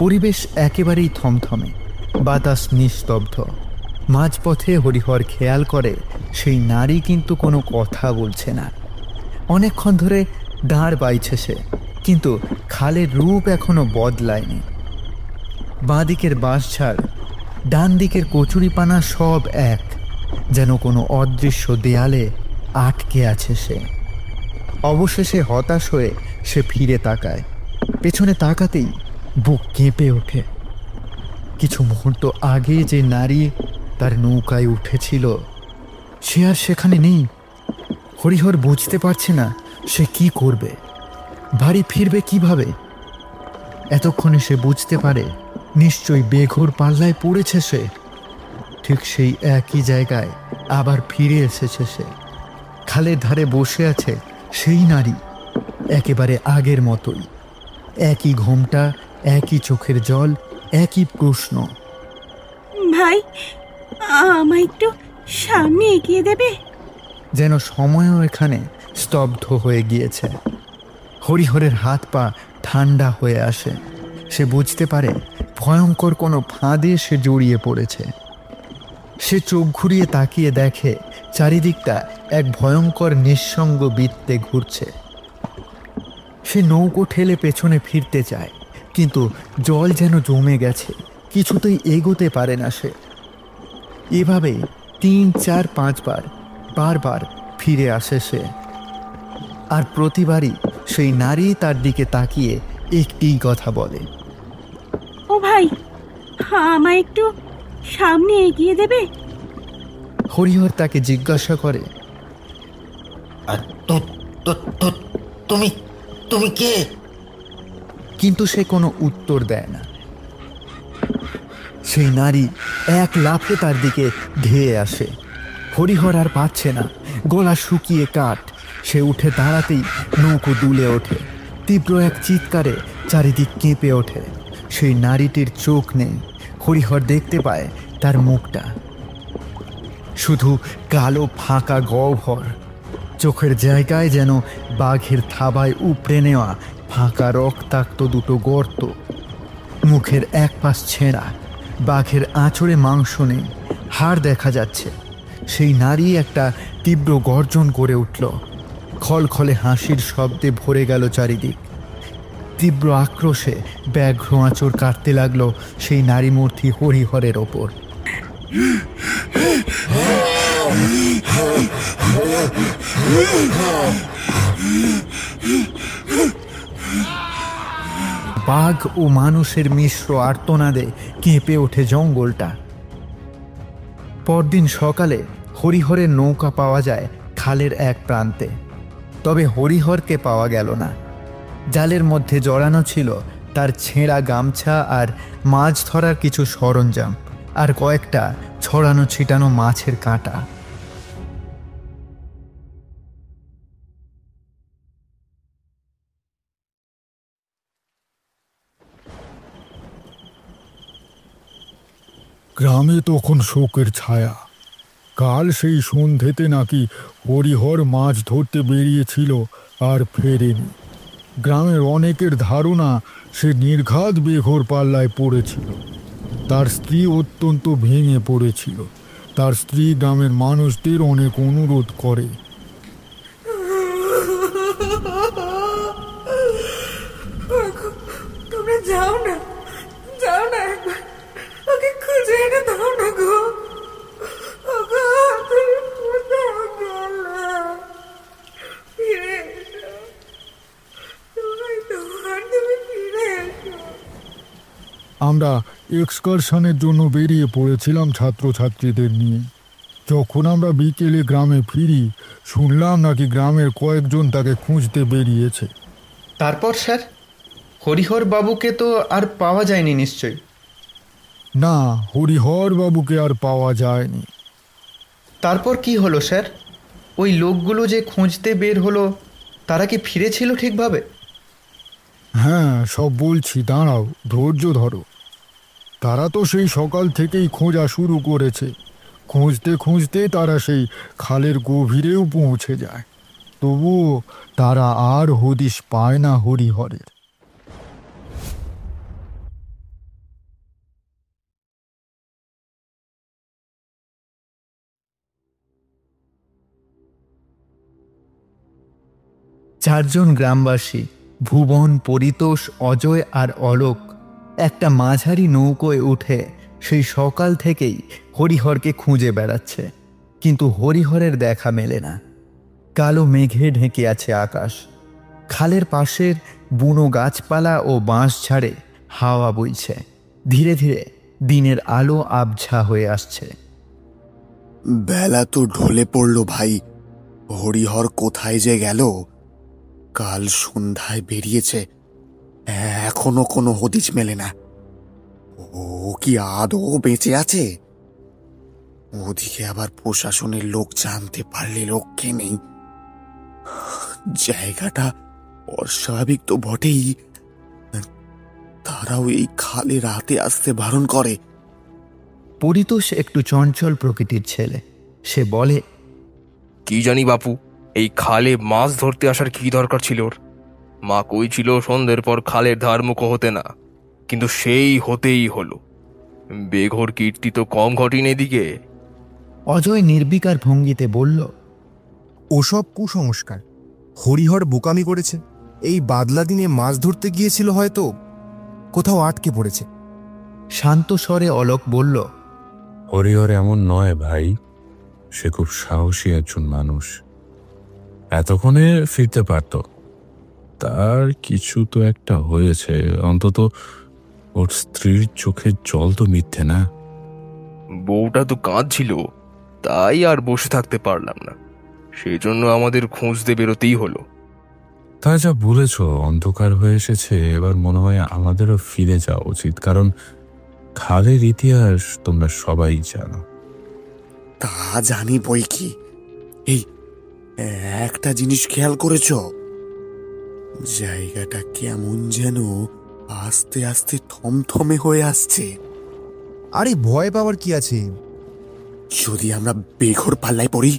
A: পরিবেশ একেবারেই থমথমে, বাতাস নিস্তব্ধ। মাঝপথে হরিহর খেয়াল করে সেই নারী কিন্তু কোনো কথা বলছে না। অনেকক্ষণ ধরে দাঁড় বাইছে সে, কিন্তু খালের রূপ এখনো বদলায়নি। বাঁ দিকের বাঁশঝাড়, ডান দিকের কচুরিপানা সব এক, যেন কোনো অদৃশ্য দেয়ালে আটকে আছে সে। অবশেষে হতাশ হয়ে সে ফিরে তাকায়। পেছনে তাকাতেই বুক কেঁপে ওঠে। কিছু মুহূর্ত আগে যে নারী তার নৌকায় উঠেছিল সে আর সেখানে নেই। হরিহর বুঝতে পারছে না সে কি করবে, বাড়ি ফিরবে কিভাবে। এতক্ষণে সে বুঝতে পারে নিশ্চয়ই বেঘোর পাল্লায় পড়েছে সে। ঠিক সেই একই জায়গায় আবার ফিরে এসেছে সে। খালের ধারে বসে আছে সেই নারী, একেবারে আগের মতোই। একই ঘোমটা, একই চোখের জল, একই প্রশ্ন।
H: ভাই, আমায় একটু সামনে এগিয়ে দেবে?
A: যেন সময়ও এখানে স্তব্ধ হয়ে গিয়েছে। হরিহরের হাত পা ঠান্ডা হয়ে আসে। সে বুঝতে পারে ভয়ঙ্কর কোনো ফাঁদে সে জড়িয়ে পড়েছে। সে চোখ ঘুরিয়ে তাকিয়ে দেখে চারিদিকটা এক ভয়ঙ্কর নিঃসঙ্গ বৃত্তে ঘুরছে। সে নৌকো ঠেলে পেছনে ফিরতে চায়, কিন্তু জল যেন জমে গেছে, কিছুতেই এগোতে পারে না সে। এভাবে 3, 4, 5 বার বারবার ফিরে আসে সে। আর প্রতিবারই সেই নারী তার দিকে তাকিয়ে একটিই কথা বলে,
H: ও ভাই, আমায় একটু সামনে এগিয়ে দেবে?
A: হরিহর তাকে জিজ্ঞাসা করে,
I: তুমি তুমি কে?
A: কিন্তু সে কোনো উত্তর দেয় না। সেই নারী এক লাফে তার দিকে ধেয়ে আসে। হরিহর আর পাচ্ছে না, গলা শুকিয়ে কাঠ। সে উঠে দাঁড়াতেই নৌকো দুলে ওঠে। তীব্র এক চিৎকারে চারিদিক কেঁপে ওঠে। সেই নারীটির চোখ নেই। হরিহর দেখতে পায় তার মুখটা, শুধু কালো ফাঁকা গহ্বর। চোখের জায়গায় যেন বাঘের থাবায় উপড়ে নেওয়া ফাঁকা রক্তাক্ত দুটো গর্ত। মুখের এক পাশ ছেঁড়া, বাঘের আঁচড়ে মাংস নেই, হাড় দেখা যাচ্ছে। সেই নারী একটা তীব্র গর্জন করে উঠল। খলখলে হাসির শব্দে ভরে গেল চারিদিক। তীব্র আক্রোশে ব্যাঘ্র আঁচড় কাটতে লাগলো সেই নারী মূর্তি হরিহরের ওপর। বাঘ ও মানুষের মিশ্র আর্তনাদে কেঁপে ওঠে জঙ্গলটা। পরদিন সকালে হরিহরের নৌকা পাওয়া যায় খালের এক প্রান্তে। তবে হরিহরকে পাওয়া গেল না। জালের মধ্যে জড়ানো ছিল তার ছেঁড়া গামছা আর মাছ ধরার কিছু সরঞ্জাম, আর কয়েকটা ছড়ানো ছিটানো মাছের কাঁটা।
F: গ্রামে তখন শোকের ছায়া। কাল সেই সন্ধেতে নাকি হরিহর মাছ ধরতে বেরিয়েছিল আর ফেরেনি। গ্রামের অনেকের ধারণা সে নির্ঘাত বেঘোর পাল্লায় পড়েছিল। তার স্ত্রী অত্যন্ত ভেঙে পড়েছিল। তার স্ত্রী গ্রামের মানুষদের অনেক অনুরোধ করে,
H: তোমরা যাও না, যাও না, ওকে খুঁজে এনে দাও না গো।
F: আমরা এক্সকারশনের জন্য বেরিয়ে পড়েছিলাম ছাত্রছাত্রীদের নিয়ে। যখন আমরা বিকেলে গ্রামে ফিরি, শুনলাম নাকি গ্রামের কয়েকজন তাকে খুঁজতে বেরিয়েছে।
B: তারপর স্যার, হরিহর বাবুকে তো আর পাওয়া যায়নি নিশ্চয়ই?
F: না, হরিহর বাবুকে আর পাওয়া যায়নি।
B: তারপর কি হলো স্যার? ওই লোকগুলো যে খুঁজতে বের হলো তারা কি ফিরেছিল ঠিকভাবে?
F: হ্যাঁ, সব বলছি, দাঁড়াও, ধৈর্য ধরো। তারা তো সেই সকাল থেকেই খোঁজা শুরু করেছে। খুঁজতে খুঁজতে তারা সেই খালের গভীরেও পৌঁছে যায়। তবুও তারা আর হদিশ পায় না হরিহরের।
A: চারজন গ্রামবাসী, ভুবন, পরিতোষ, অজয় আর অলোক, একটা মাঝারি নৌকোয় উঠে সেই সকাল থেকেই হরিহরকে খুঁজে বেড়াচ্ছে, কিন্তু হরিহরের দেখা মেলে না। কালো মেঘে ঢেকে আছে আকাশ। খালের পাশের বুনো গাছপালা ও বাঁশঝাড়ে হাওয়া বইছে। ধীরে ধীরে দিনের আলো আবঝা হয়ে আসছে।
J: বেলা তো ঢলে পড়ল ভাই। হরিহর কোথায় যে গেল? কাল সন্ধ্যায় বেরিয়েছে, এখনো কোনো হদিস মেলে না। ও কি আদৌ বেঁচে আছে? ওদিকে আবার প্রশাসনের লোক জানতে পারলে রক্ষে নেই। জায়গাটা অস্বাভাবিক তো বটেই, তারাও এই খালে রাতে আসতে বারণ করে।
A: পরিতোষ একটু চঞ্চল প্রকৃতির ছেলে। সে বলে,
K: কি জানি বাপু, এই খালে মাছ ধরতে আসার কি দরকার ছিল ওর? মা কই ছিল সন্ধ্যের পর খালের ধারমুখো হতে না, কিন্তু সেই হতেই হলো। বেঘোর কীর্তি তো কম ঘটেনি এদিকে।
A: অজয় নির্বিকার ভঙ্গিতে বলল,
L: ওসব কুসংস্কার। হরিহর বোকামি করেছে। এই বাদলা দিনে মাছ ধরতে গিয়েছিল, হয়তো কোথাও আটকে পড়েছে।
A: শান্ত স্বরে অলোক বলল,
M: হরিহর এমন নয় ভাই, সে খুব সাহসী একজন মানুষ। এতক্ষণে ফিরতে পারত। তার কিছু তো একটা হয়েছে, অন্তত ওর স্ত্রীর চোখের জল তো মিথ্যে না।
K: বউটা তো কাঁদছিল, তাই আর বসে থাকতে পারলাম না, সেই জন্য আমাদের খুঁজতে বেরোতেই হলো।
M: তা যা বলেছ, অন্ধকার হয়ে এসেছে। এবার মনে হয় আমাদেরও ফিরে যাওয়া উচিত, কারণ খালের ইতিহাস তোমরা সবাই জানো।
J: তা জানি বই কি। এই একটা জিনিস খেয়াল করেছ? জায়গাটা কেমন যেন আস্তে আস্তে থমথমে হয়ে আসছে।
L: আরে ভয় পাওয়ার কি আছে?
J: যদি আমরা বেঘোর পাল্লায় পড়ি,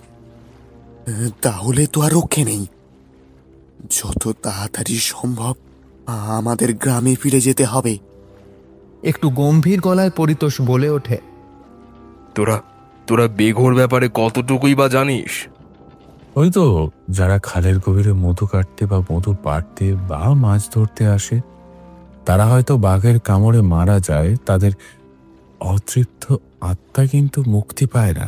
J: তাহলে তো আর রক্ষে নেই। যত তাড়াতাড়ি সম্ভব আমাদের গ্রামে ফিরে যেতে হবে।
A: একটু গম্ভীর গলায় পরিতোষ বলে ওঠে,
K: তোরা তোরা বেঘোর ব্যাপারে কতটুকুই বা জানিস?
M: ওই তো যারা খালের গভীরে মধু কাটতে বা মধু পাড়তে বা মাছ ধরতে আসে, তারা হয়তো বাঘের কামড়ে মারা যায়। তাদের অতৃপ্ত আত্মা কিন্তু মুক্তি পায় না,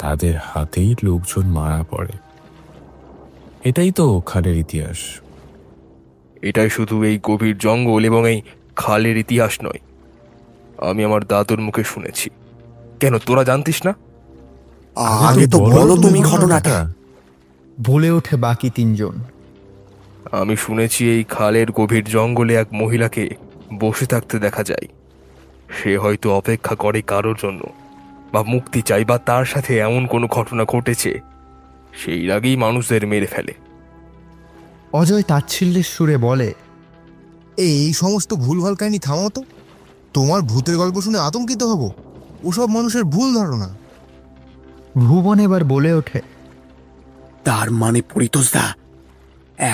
M: তাদের হাতেই লোকজন মারা পড়ে। এটাই তো খালের ইতিহাস।
K: এটাই শুধু এই গভীর জঙ্গল এবং এই খালের ইতিহাস নয়, আমি আমার দাদুর মুখে শুনেছি। কেন তোরা জানতিস না?
J: আগে তো বলো তুমি ঘটনাটা।
A: বলে ওঠে বাকি তিনজন।
K: আমি শুনেছি এই খালের গভীর জঙ্গলে এক মহিলাকে বসে থাকতে দেখা যায়। সে হয়তো অপেক্ষা করে কারোর জন্য, বা মুক্তি চাই, বা তার সাথে এমন কোনো ঘটনা ঘটেছে সেই আগেই মানুষদের মেরে ফেলে।
A: অজয় তাচ্ছিল্যের সুরে বলে,
L: এই সমস্ত ভুলভাল কাহিনী থামাও তো। তোমার ভূতের গল্প শুনে আতঙ্কিত হব, ওসব মানুষের ভুল ধারণা।
A: ভুবন এবার বলে ওঠে,
J: তার মানে পরিতোষদা,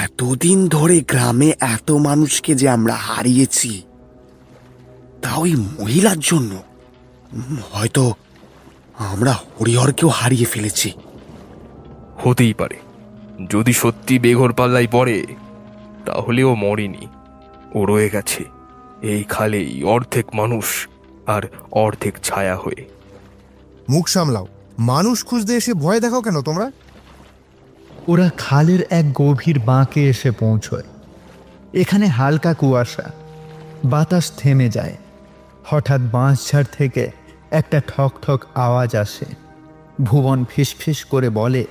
J: এতদিন ধরে গ্রামে এত মানুষকে যে আমরা হারিয়েছি, তা ওই মহিলার জন্য। হয়তো আমরা হরিহরকেও হারিয়ে ফেলেছি।
K: হতেই পারে। যদি সত্যি বেঘোর পাল্লাই পড়ে, তাহলে ও মরেনি, ও রয়ে গেছে এই খালেই, অর্ধেক মানুষ আর অর্ধেক ছায়া হয়ে।
L: মুখ সামলাও। মানুষ খুঁজতে এসে ভয় দেখাও কেন তোমরা?
A: ওরা খালের এক গভীর বাঁকে এসে পৌঁছয়। এখানে হালকা কুয়াশা, বাতাস থেমে যায়। হঠাৎ বাঁশঝাড় থেকে একটা ঠক ঠক আওয়াজ আসে। ভুবন ফিসফিস করে বলে,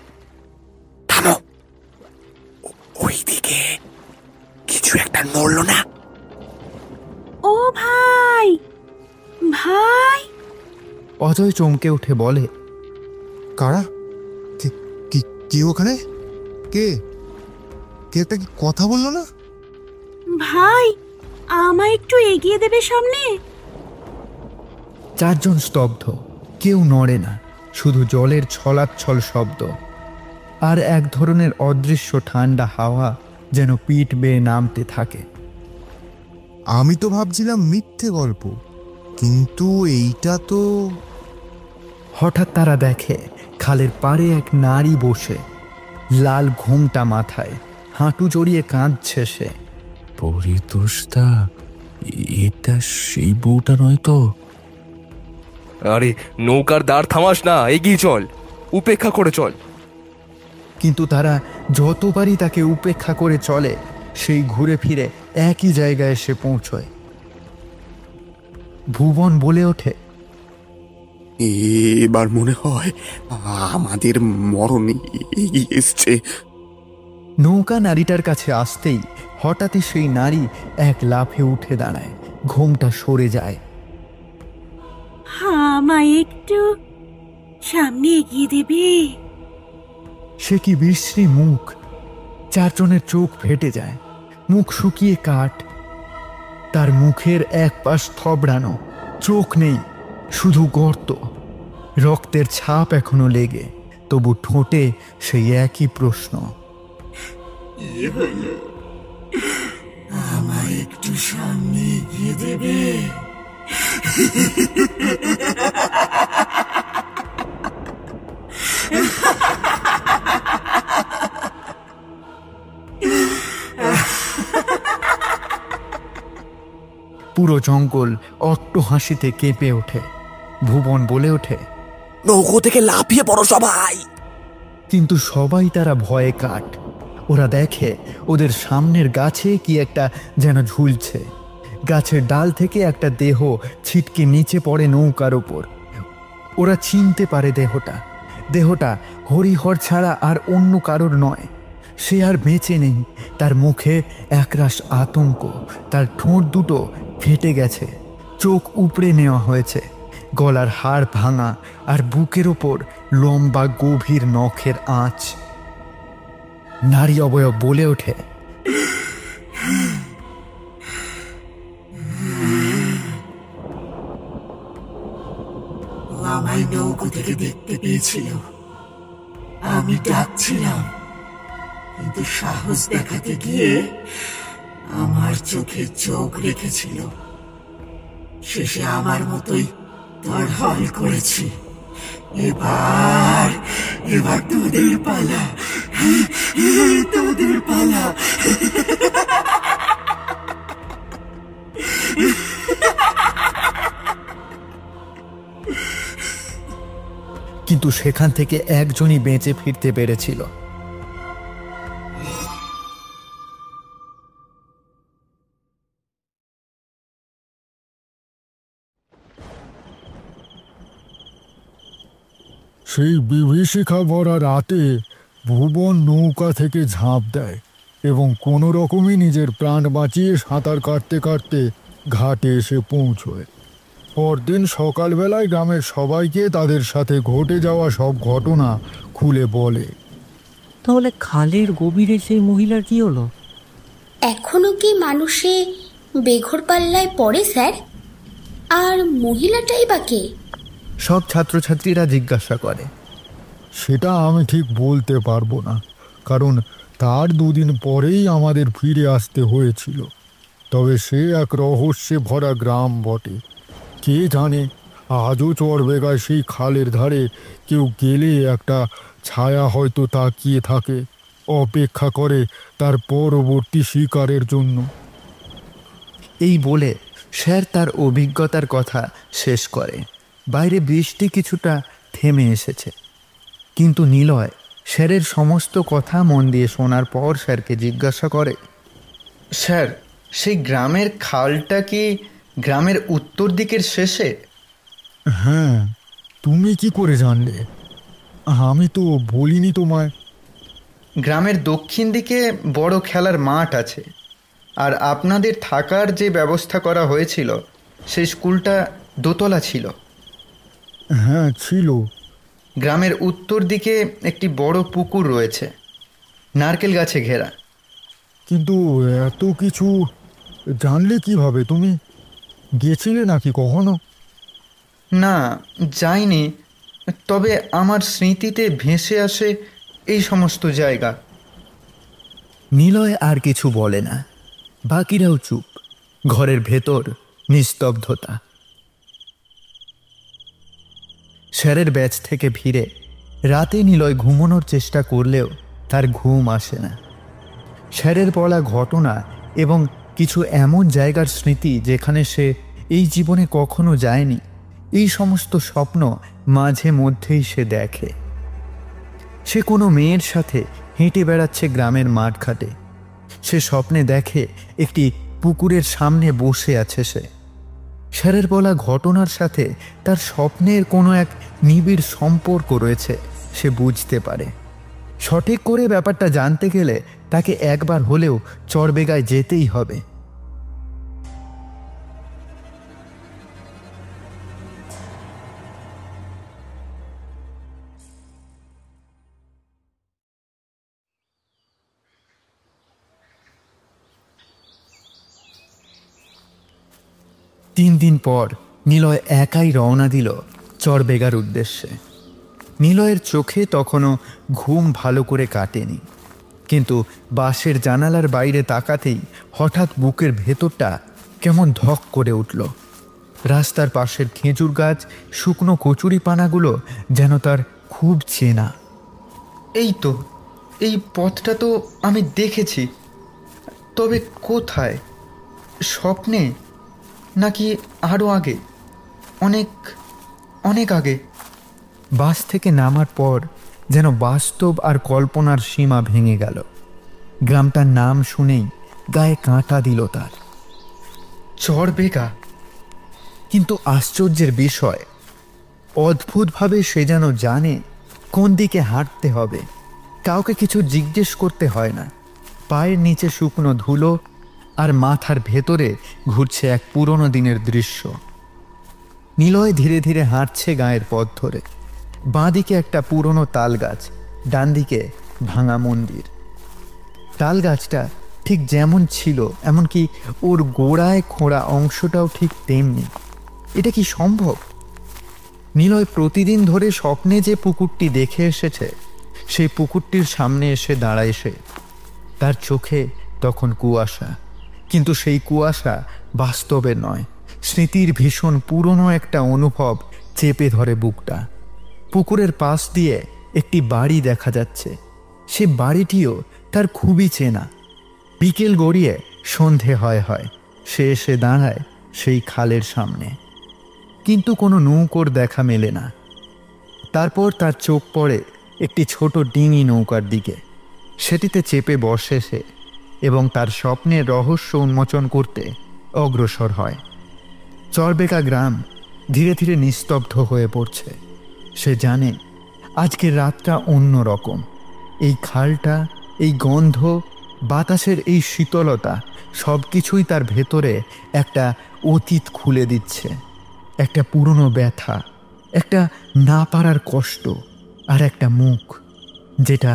J: থামো, ওইদিকে কিছু একটা নড়ল না?
H: ও ভাই, ভাই!
A: অজয় চমকে উঠে বলে,
L: কারা? কে ওখানে? কে কে একটা কি কথা বললো না?
H: ভাই, আমায় একটু এগিয়ে দেবে সামনে?
A: চারজন স্তব্ধ, কেউ নড়ে না। শুধু জলের ছলাচ্ছল শব্দ আর এক ধরনের অদৃশ্য ঠান্ডা হাওয়া যেন পিঠ বেয়ে নামতে থাকে।
L: আমি তো ভাবছিলাম মিথ্যে গল্প, কিন্তু এইটা তো।
A: হঠাৎ তারা দেখে খালের পাড়ে এক নারী বসে, লাল ঘোমটা মাথায়, হাঁটু জড়িয়ে কাঁদছে সে।
M: পরিতোষদা, এটা সেই বউটা নয় তো?
K: আরে নৌকার দাঁড় থামাস না, এগিয়ে চল, উপেক্ষা করে চল।
A: কিন্তু তারা যতবারই তাকে উপেক্ষা করে চলে, সেই ঘুরে ফিরে একই জায়গায় এসে পৌঁছয়। ভুবন বলে ওঠে,
J: এবার মনে হয় আমাদের মরণ এগিয়ে এসছে।
A: নৌকা নারীটার কাছে আসতেই হঠাৎই সেই নারী এক লাফে উঠে দাঁড়ায়, ঘোমটা সরে যায়।
H: আমায় একটু সামনে এগিয়ে দেবে?
A: সে কি বিশ্রী মুখ! চারজনের চোখ ফেটে যায়, মুখ শুকিয়ে কাঠ। তার মুখের এক পাশ থবড়ানো, চোখ নেই, শুধু গর্ত। রক্তের ছাপ এখনো লেগে, তবু ঠোঁটে সেই একই প্রশ্ন,
H: আমায় একটু সামনে এগিয়ে দেবে?
A: পুরো জঙ্গল অট্ট হাসিতে কেঁপে ওঠে। ভুবন বলে ওঠে,
J: নৌকো থেকে লাফিয়ে পড়ো সবাই।
A: কিন্তু সবাই তারা ভয়ে কাঠ। ওরা দেখে ওদের সামনের গাছে কি একটা যেন ঝুলছে। গাছের ডাল থেকে একটা দেহ ছিটকে নিচে পড়ে নৌকার ওপর। ওরা চিনতে পারে দেহটা হরিহর ছাড়া আর অন্য কারোর নয়। সে আর বেঁচে নেই। তার মুখে একরাশ আতঙ্ক, তার ঠোঁট দুটো ফেটে গেছে, চোখ উপড়ে নেওয়া হয়েছে, গলার হাড় ভাঙা, আর বুকের ওপর লম্বা গভীর নখের আঁচ। নারী অবয়ব বলে ওঠে,
H: আমায় নৌকো থেকে দেখতে পেয়েছিল। আমি ডাকছিলাম, কিন্তু সাহস দেখাতে গিয়ে আমার চোখে চোখ রেখেছিল। শেষে আমার মতোই তড়হল করেছি। এবার তোদের পালা, তোদের পালা।
A: কিন্তু সেখান থেকে একজনই বেঁচে ফিরতে পেরেছিল।
F: সেই বিভীষিকা ভরা রাতে ভুবন নৌকা থেকে ঝাঁপ দেয় এবং কোনো রকমই নিজের প্রাণ বাঁচিয়ে সাঁতার কাটতে কাটতে ঘাটে এসে পৌঁছয়। পরদিন সকালবেলায় গ্রামের সবাইকে তাদের সাথে ঘটে যাওয়া সব ঘটনা খুলে বলে।
G: তাহলে খালের গভীরে সেই মহিলার কি হলো?
N: এখনো কি মানুষে বেঘর পাল্লায় পড়ে স্যার? আর মহিলাটাই বা কে?
A: সব ছাত্রছাত্রীরা জিজ্ঞাসা করে।
F: সেটা আমি ঠিক বলতে পারবো না, কারণ তার দুদিন পরেই আমাদের ফিরে আসতে হয়েছিল। তবে সে এক রহস্যে ভরা গ্রাম বটে। কে জানে, আজও চড়বেগায় সেই খালের ধারে কেউ গেলে একটা ছায়া হয়তো তাকিয়ে থাকে, অপেক্ষা করে তার পরবর্তী শিকারের জন্য।
A: এই বলে স্যার তার অভিজ্ঞতার কথা শেষ করে। বাইরে বৃষ্টি কিছুটা থেমে এসেছে, কিন্তু নিলয় স্যারের সমস্ত কথা মন দিয়ে শোনার পর স্যারকে জিজ্ঞাসা করে,
B: স্যার, সেই গ্রামের খালটা কি গ্রামের উত্তর দিকের শেষে?
F: হ্যাঁ, তুমি কি করে জানলে? আমি তো বলিনি তোমায়।
B: গ্রামের দক্ষিণ দিকে বড় খেলার মাঠ আছে, আর আপনাদের থাকার যে ব্যবস্থা করা হয়েছিল সেই স্কুলটা দোতলা ছিল।
F: হ্যাঁ ছিল।
B: গ্রামের উত্তর দিকে একটি বড় পুকুর রয়েছে, নারকেল গাছে ঘেরা।
F: কিন্তু এত কিছু জানলে কিভাবে? তুমি গেছিলে নাকি কখনো?
B: না, যাইনি, তবে আমার স্মৃতিতে ভেসে আসে এই সমস্ত জায়গা।
A: নিলয় আর কিছু বলে না। বাকিরাও চুপ। ঘরের ভেতর নিস্তব্ধতা। স্যারের ব্যাচ থেকে ফিরে রাতে নিলয় ঘুমানোর চেষ্টা করলেও তার ঘুম আসে না। স্যারের বলা ঘটনা এবং কিছু এমন জায়গার স্মৃতি যেখানে সে এই জীবনে কখনো যায়নি, এই সমস্ত স্বপ্ন মাঝে মধ্যেই সে দেখে। সে কোনো মেয়ের সাথে হেঁটে বেড়াচ্ছে গ্রামের মাঠঘাটে। সে স্বপ্নে দেখে একটি পুকুরের সামনে বসে আছে সে। স্যারের বলা ঘটনার সাথে তার স্বপ্নের কোনো এক নিবিড় সম্পর্ক রয়েছে, সে বুঝতে পারে। সঠিক করে ব্যাপারটা জানতে গেলে তাকে একবার হলেও চড়বেগায় যেতেই হবে। তিন দিন পর নিলয় একাই রওনা দিল চড়বেগার উদ্দেশ্যে। নিলয়ের চোখে তখনও ঘুম ভালো করে কাটেনি, কিন্তু বাসের জানালার বাইরে তাকাতেই হঠাৎ বুকের ভেতরটা কেমন ধক করে উঠল। রাস্তার পাশের খেজুর গাছ, শুকনো কচুরিপানাগুলো যেন তার খুব চেনা।
B: এই তো, এই পথটা তো আমি দেখেছি, তবে কোথায়? স্বপ্নে নাকি আরও আগে? অনেক অনেক আগে।
A: বাস থেকে নামার পর যেন বাস্তব আর কল্পনার সীমা ভেঙে গেল। গ্রামটার নাম শুনেই গায়ে কাঁটা দিল তার।
B: চড়বেগা।
A: কিন্তু আশ্চর্যের বিষয়, অদ্ভুতভাবে সে যেন জানে কোন দিকে হাঁটতে হবে। কাউকে কিছু জিজ্ঞেস করতে হয় না। পায়ের নিচে শুকনো ধুলো আর মাথার ভেতরে ঘুরছে এক পুরনো দিনের দৃশ্য। নিলয় ধীরে ধীরে হাঁটছে গায়ের পথ ধরে। বাঁদিকে একটা পুরনো তাল গাছ, ডান দিকে ভাঙা মন্দির। তাল গাছটা ঠিক যেমন ছিল, এমনকি ওর গোড়ায় খোঁড়া অংশটাও ঠিক তেমনি। এটা কি সম্ভব? নিলয় প্রতিদিন ধরে স্বপ্নে যে পুকুরটি দেখে এসেছে, সেই পুকুরটির সামনে এসে দাঁড়ায় সে। তার চোখে তখন কুয়াশা, কিন্তু সেই কুয়াশা বাস্তবে নয়, স্মৃতির ভীষণ পুরনো একটা অনুভব চেপে ধরে বুকটা। পুকুরের পাশ দিয়ে একটি বাড়ি দেখা যাচ্ছে। সে বাড়িটিও তার খুবই চেনা। বিকেল গড়িয়ে সন্ধে হয় সে এসে দাঁড়ায় সেই খালের সামনে, কিন্তু কোনো নৌকোর দেখা মেলে না। তারপর তার চোখ পড়ে একটি ছোট ডিঙি নৌকার দিকে। সেটিতে চেপে বসে সে এবং তার স্বপ্নের রহস্য উন্মোচন করতে অগ্রসর হয়। চড়বেগা গ্রাম ধীরে ধীরে নিস্তব্ধ হয়ে পড়ছে। সে জানে আজকের রাতটা অন্য রকম। এই খালটা, এই গন্ধ, বাতাসের এই শীতলতা সব কিছুই তার ভেতরে একটা অতীত খুলে দিচ্ছে। একটা পুরনো ব্যথা, একটা না পারার কষ্ট, আর একটা মুখ যেটা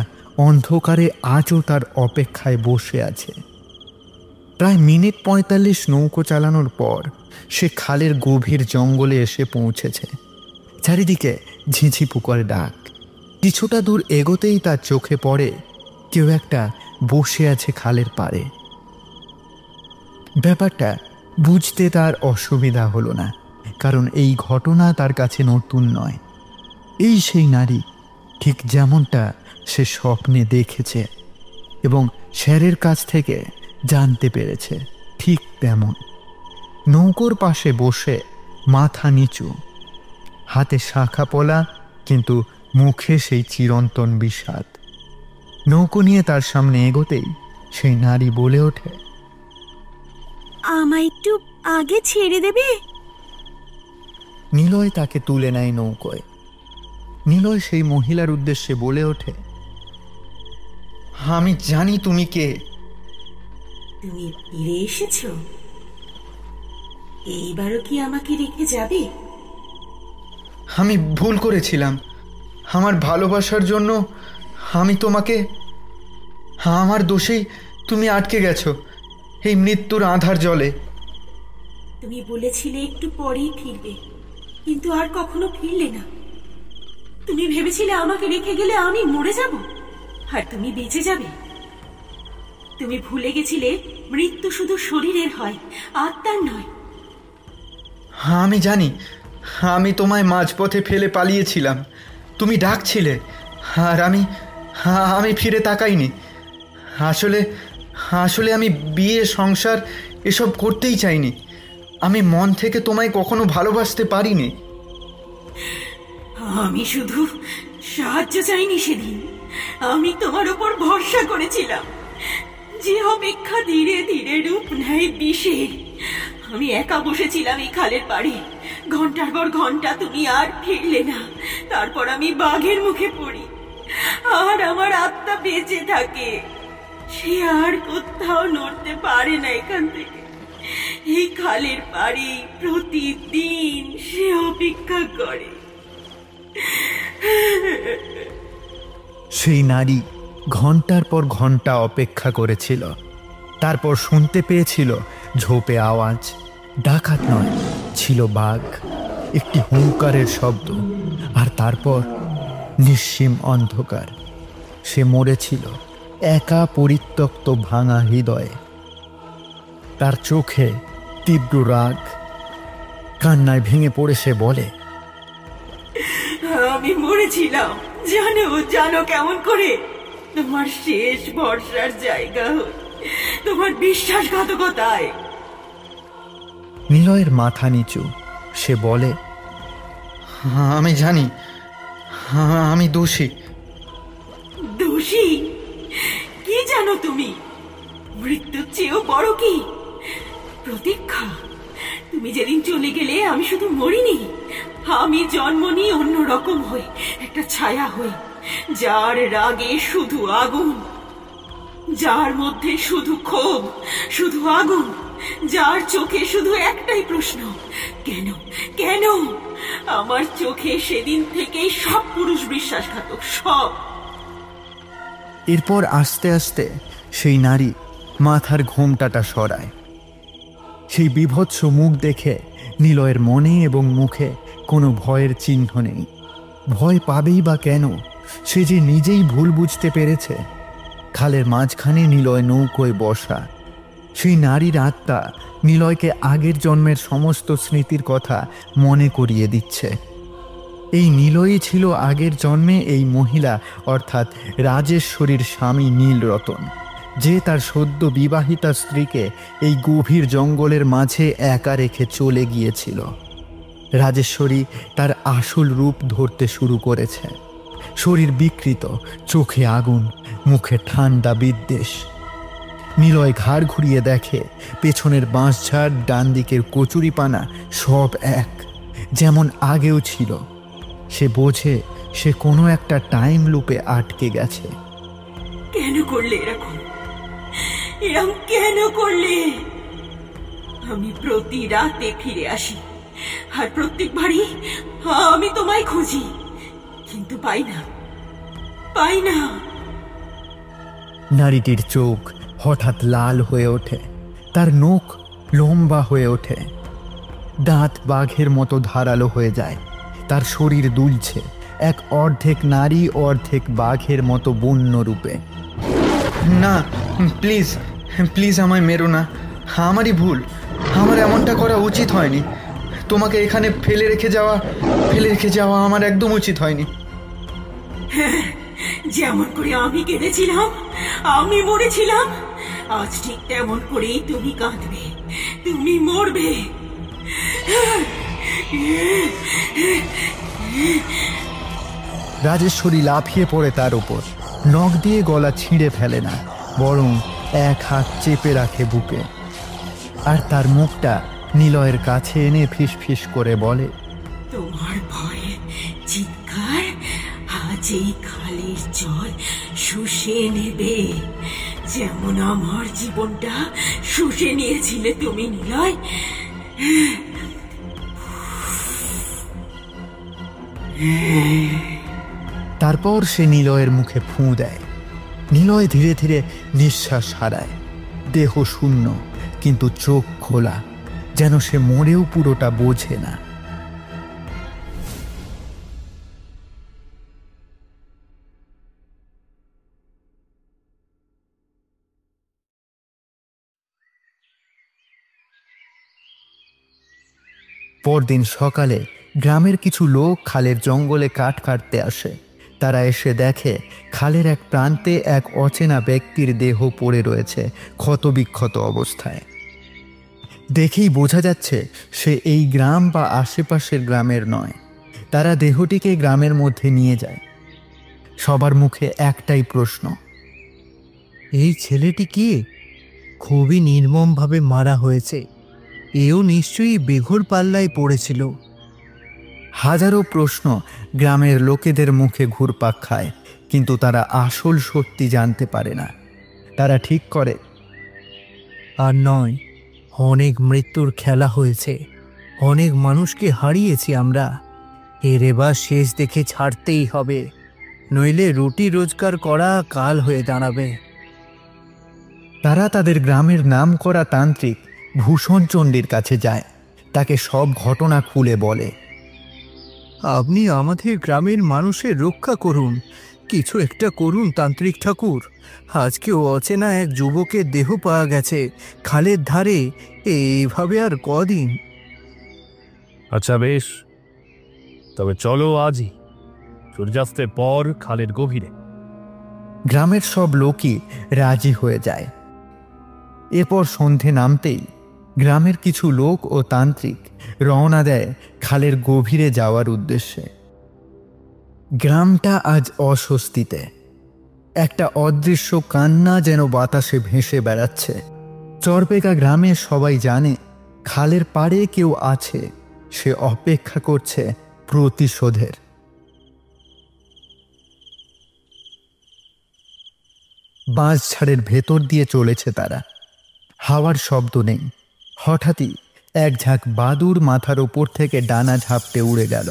A: অন্ধকারে আজও তার অপেক্ষায় বসে আছে। প্রায় মিনিট ৪৫ নৌকো চালানোর পর সে খালের গভীর জঙ্গলে এসে পৌঁছেছে। চারিদিকে ঝিঝি পোকার ডাক। কিছুটা দূর এগোতেই তার চোখে পড়ে কেউ একটা বসে আছে খালের পাড়ে। ব্যাপারটা বুঝতে তার অসুবিধা হলো না, কারণ এই ঘটনা তার কাছে নতুন নয়। এই সেই নারী, ঠিক যেমনটা সে স্বপ্নে দেখেছে এবং স্যারের কাছ থেকে জানতে পেরেছে, ঠিক তেমন। নৌকোর পাশে বসে, মাথা নিচু, হাতে শাখা পলা, কিন্তু মুখে সেই চিরন্তন বিষাদ। নৌকো নিয়ে তার সামনে এগোতেই সেই নারী বলে ওঠে,
H: আমায় একটু আগে ছেড়ে দেবে?
A: নিলয় তাকে তুলে নেয় নৌকোয়। নিলয় সেই মহিলার উদ্দেশ্যে বলে ওঠে,
B: আমি জানি তুমি কে।
H: তুমি ফিরে এসেছো? এইবারও কি আমাকে রেখে যাবে?
B: আমি ভুল করেছিলাম। আমার ভালোবাসার জন্য আমি তোমাকে, আমার দোষেই তুমি আটকে গেছো এই মৃত্যুর আঁধার জলে।
H: তুমি বলেছিলে একটু পরেই ফিরবে, কিন্তু আর কখনো ফিরলে না। তুমি ভেবেছিলে আমাকে রেখে গেলে আমি মরে যাব আর তুমি বেঁচে যাবে। তুমি ভুলে গেছিলে মৃত্যু শুধু শরীরের হয়, আত্মার নয়।
B: আমি জানি, আমি তোমায় মাঝপথে ফেলে পালিয়েছিলাম। তুমি ডাকছিলে আর আমি ফিরে তাকাইনি। আসলে আমি বিয়ে, সংসার এসব করতেই চাইনি। আমি মন থেকে তোমায় কখনো ভালোবাসতে পারিনি।
H: আমি শুধু সাহায্য চাইনি সেদিন, আমি তোমার উপর ভরসা করেছিলাম। যে অপেক্ষা ধীরে ধীরে রূপ নেয় বিষের। আমি একা বসেছিলাম এই খালের পাড়ে, ঘন্টার পর ঘন্টা তুমি আর ফিরলে না। তারপর আমি বাঘের মুখে পড়ি, আর আমার আত্মা বেঁচে থাকে। সে আর কোথাও নড়তে পারে না এখান থেকে। এই খালের পাড়ে প্রতিদিন সে অপেক্ষা করে।
A: সেই নারী ঘন্টার পর ঘন্টা অপেক্ষা করেছিল। তারপর শুনতে পেয়েছিল ঝোপে আওয়াজ। ডাকাত নয়, ছিল বাঘ। একটি হুঙ্কারের শব্দ, আর তারপর নিঃসীম অন্ধকার। সে মরেছিল একা, পরিত্যক্ত, ভাঙা হৃদয়ে। তার চোখে তীব্র রাগ। কান্নায় ভেঙে পড়ে সে বলে,
H: আমি মরেছিলাম জানো জানো কেমন করে? তোমার শেষ ভরসার জায়গা তোমার বিশ্বাসঘাতকতায়।
A: নিলয়ের মাথা নিচু। সে বলে,
B: আমি জানি আমি দোষী।
H: দোষী? কি জানো তুমি? মৃত্যুর চেয়েও বড় কি প্রতীক্ষা? তুমি যেদিন চলে গেলে আমি শুধু মরিনি, আমি জন্ম নিই অন্যরকম হয়ে, একটা ছায়া হয়ে, যার রাগে শুধু আগুন, যার মধ্যে শুধু ক্ষোভ, শুধু আগুন, যার চোখে শুধু একটাই প্রশ্ন, কেন কেন? আমার চোখে সেদিন থেকেই সব পুরুষ বিশ্বাসঘাতক, সব।
A: এরপর আস্তে আস্তে সেই নারী মাথার ঘোমটাটা সরায়। সেই বীভৎস মুখ দেখে নিলয়ের মনে এবং মুখে কোনো ভয়ের চিহ্ন নেই। ভয় পাবেই বা কেন? সে যে নিজেই ভুল বুঝতে পেরেছে। খালের মাঝখানে নিলয় নৌকোয় বসা। সেই নারীর আত্মা নিলয়কে আগের জন্মের সমস্ত স্মৃতির কথা মনে করিয়ে দিচ্ছে। এই নিলয়ই ছিল আগের জন্মে এই মহিলা, অর্থাৎ রাজেশ্বরীর স্বামী নীলরতন, যে তার সদ্য বিবাহিতা স্ত্রীকে এই গভীর জঙ্গলের মাঝে একা রেখে চলে গিয়েছিল। রাজেশ্বরী তার আসল রূপ ধরতে শুরু করেছে। শরীর বিকৃত, চোখে আগুন, মুখে ঠান্ডা বিদ্বেষ। নিলয় ঘাড় ঘুরিয়ে দেখে পেছনের বাঁশঝাড়, ডান দিকের কচুরিপানা সব এক, যেমন আগেও ছিল। সে বোঝে সে কোনো একটা টাইম লুপে আটকে গেছে।
H: কেন করলে এরকম? এরকম কেন করলে? আমি প্রতি রাতে ফিরে আসি, আর প্রত্যেকবারই আমি তোমায় খুঁজি, কিন্তু পাই না, পাই না।
A: নারীটির চোখ হঠাৎ লাল হয়ে ওঠে, তার নখ লম্বা হয়ে ওঠে, দাঁত বাঘের মতো ধারালো হয়ে যায়। তার শরীর দুলছে, এক অর্ধেক নারী অর্ধেক বাঘের মতো বন্য রূপে।
B: না, প্লিজ প্লিজ আমায় মেরো না। আমারই ভুল, আমার এমনটা করা উচিত হয়নি। তোমাকে এখানে ফেলে রেখে যাওয়া আমার একদম উচিত হয়নি।
H: যেমন করে আমি কেঁদেছিলাম, আমি মরেছিলাম, আজ ঠিক তেমন করেই তুমি কাঁদবে, তুমি মরবে।
A: রাজেশ্বরী লাফিয়ে পড়ে তার উপর, নখ দিয়ে গলা ছিঁড়ে ফেলে না, বরং এক হাত চেপে রাখে বুকে। আর তার মুখটা নিলয়ের কাছে এনে ফিস ফিস করে বলে,
H: তোমার ভয়ে চিৎকার আজ এই খালের জল শুষে নেবে, যেমন আমার জীবনটা শুষে নিয়েছিলে তুমি নিলয়।
A: তারপর সে নিলয়ের মুখে ফুঁ দেয়। নিলয় ধীরে ধীরে নিঃশ্বাস হারায়। দেহ শূন্য, কিন্তু চোখ খোলা, যেন সে মরেও পুরোটা বোঝে না। পরদিন সকালে গ্রামের কিছু লোক খালের জঙ্গলে কাঠ কাটতে আসে। তারা এসে দেখে খালের এক প্রান্তে এক অচেনা ব্যক্তির দেহ পড়ে রয়েছে ক্ষতবিক্ষত অবস্থায়। দেখেই বোঝা যাচ্ছে সে এই গ্রাম বা আশেপাশের গ্রামের নয়। তারা দেহটিকে গ্রামের মধ্যে নিয়ে যায়। সবার মুখে একটাই প্রশ্ন,
O: এই ছেলেটি কি? খুবই নির্মমভাবে মারা হয়েছে। এও নিশ্চয়ই বেঘোর পাল্লায় পড়েছিল।
A: হাজারো প্রশ্ন গ্রামের লোকেদের মুখে ঘুরপাক খায়, কিন্তু তারা আসল সত্যি জানতে পারে না। তারা ঠিক করে,
O: আর নয়, অনেক মৃত্যুর খেলা হয়েছে, অনেক মানুষকে হারিয়েছি আমরা। এর এবার শেষ দেখে ছাড়তেই হবে, নইলে রুটি রোজগার করা কাল হয়ে দাঁড়াবে।
A: তারা তাদের গ্রামের নামকরা তান্ত্রিক ভূষণ চণ্ডীর কাছে যায়, তাকে সব ঘটনা খুলে বলে।
O: আপনি আমাদের গ্রামের মানুষের রক্ষা করুন, কিছু একটা করুন তান্ত্রিক ঠাকুর। আজকেও অচেনা এক যুবকের দেহ পাওয়া গেছে খালের ধারে। এইভাবে আর কদিন?
P: আচ্ছা বেশ, তবে চলো আজই, সূর্যাস্তের পর খালের গভীরে।
A: গ্রামের সব লোকই রাজি হয়ে যায়। এরপর সন্ধে নামতেই গ্রামের কিছু লোক ও তান্ত্রিক রওনা দেয় খালের গভীরে যাওয়ার উদ্দেশ্যে। গ্রামটা আজ অস্বস্তিতে। একটা অদৃশ্য কান্না যেন বাতাসে ভেসে বেড়াচ্ছে। চরপেকা গ্রামে সবাই জানে খালের পাড়ে কেউ আছে, সে অপেক্ষা করছে প্রতিশোধের। বাঁশঝাড়ের ভেতর দিয়ে চলেছে তারা। হাওয়ার শব্দ নেই। হঠাৎই এক ঝাঁক বাদুড় মাথার ওপর থেকে ডানা ঝাপটে উড়ে গেল।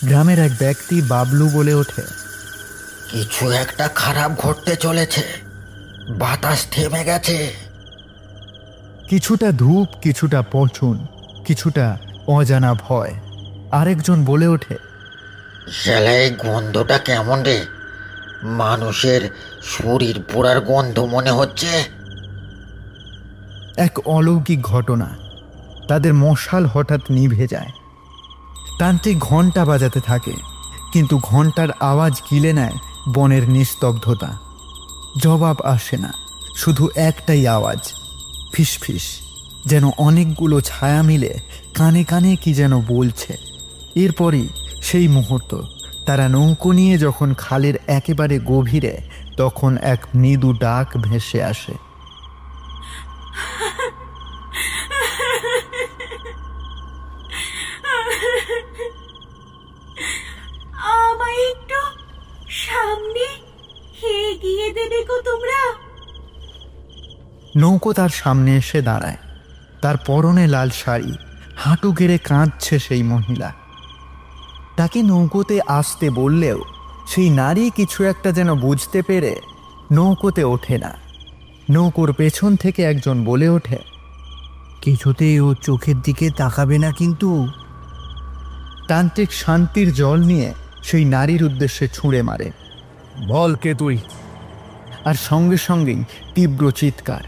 A: গ্রামের এক ব্যক্তি বাবলু বলে ওঠে,
I: কিছু একটা খারাপ ঘটতে চলেছে, বাতাস থেমে গেছে।
A: কিছুটা ধূপ, কিছুটা পচন, কিছুটা অজানা ভয়। আরেকজন বলে ওঠে,
I: শালা এই গন্ধটা কেমন রে? মানুষের শরীর পোড়ার গন্ধ মনে হচ্ছে।
A: এক অলৌকিক ঘটনা। তাদের মশাল হঠাৎ নিভে যায়। তান্ত্রিক ঘণ্টা বাজাতে থাকে, কিন্তু ঘণ্টার আওয়াজ গিলে নেয় বনের নিস্তব্ধতা। জবাব আসে না, শুধু একটাই আওয়াজ, ফিসফিস, যেন অনেকগুলো ছায়া মিলে কানে কানে কি যেন বলছে। এরপরই সেই মুহূর্ত, তারা নৌকো নিয়ে যখন খালের একেবারে গভীরে, তখন এক মৃদু ডাক ভেসে আসে।
H: আমায় একটু সামনে এগিয়ে দেবে গো তোমরা।
A: নৌকো তার সামনে এসে দাঁড়ায়। তার পরনে লাল শাড়ি, হাঁটু গেড়ে কাঁদছে সেই মহিলা। তাকে নৌকোতে আসতে বললেও সেই নারী কিছু একটা যেন বুঝতে পেরে নৌকোতে ওঠে না। নৌকোর পেছন থেকে একজন বলে ওঠে,
O: কিছুতেই ও চোখের দিকে তাকাবে না কিন্তু।
A: তান্ত্রিক শান্তির জল নিয়ে সেই নারীর উদ্দেশ্যে ছুঁড়ে মারে।
P: বল কে তুই?
A: আর সঙ্গে সঙ্গেই তীব্র চিৎকার।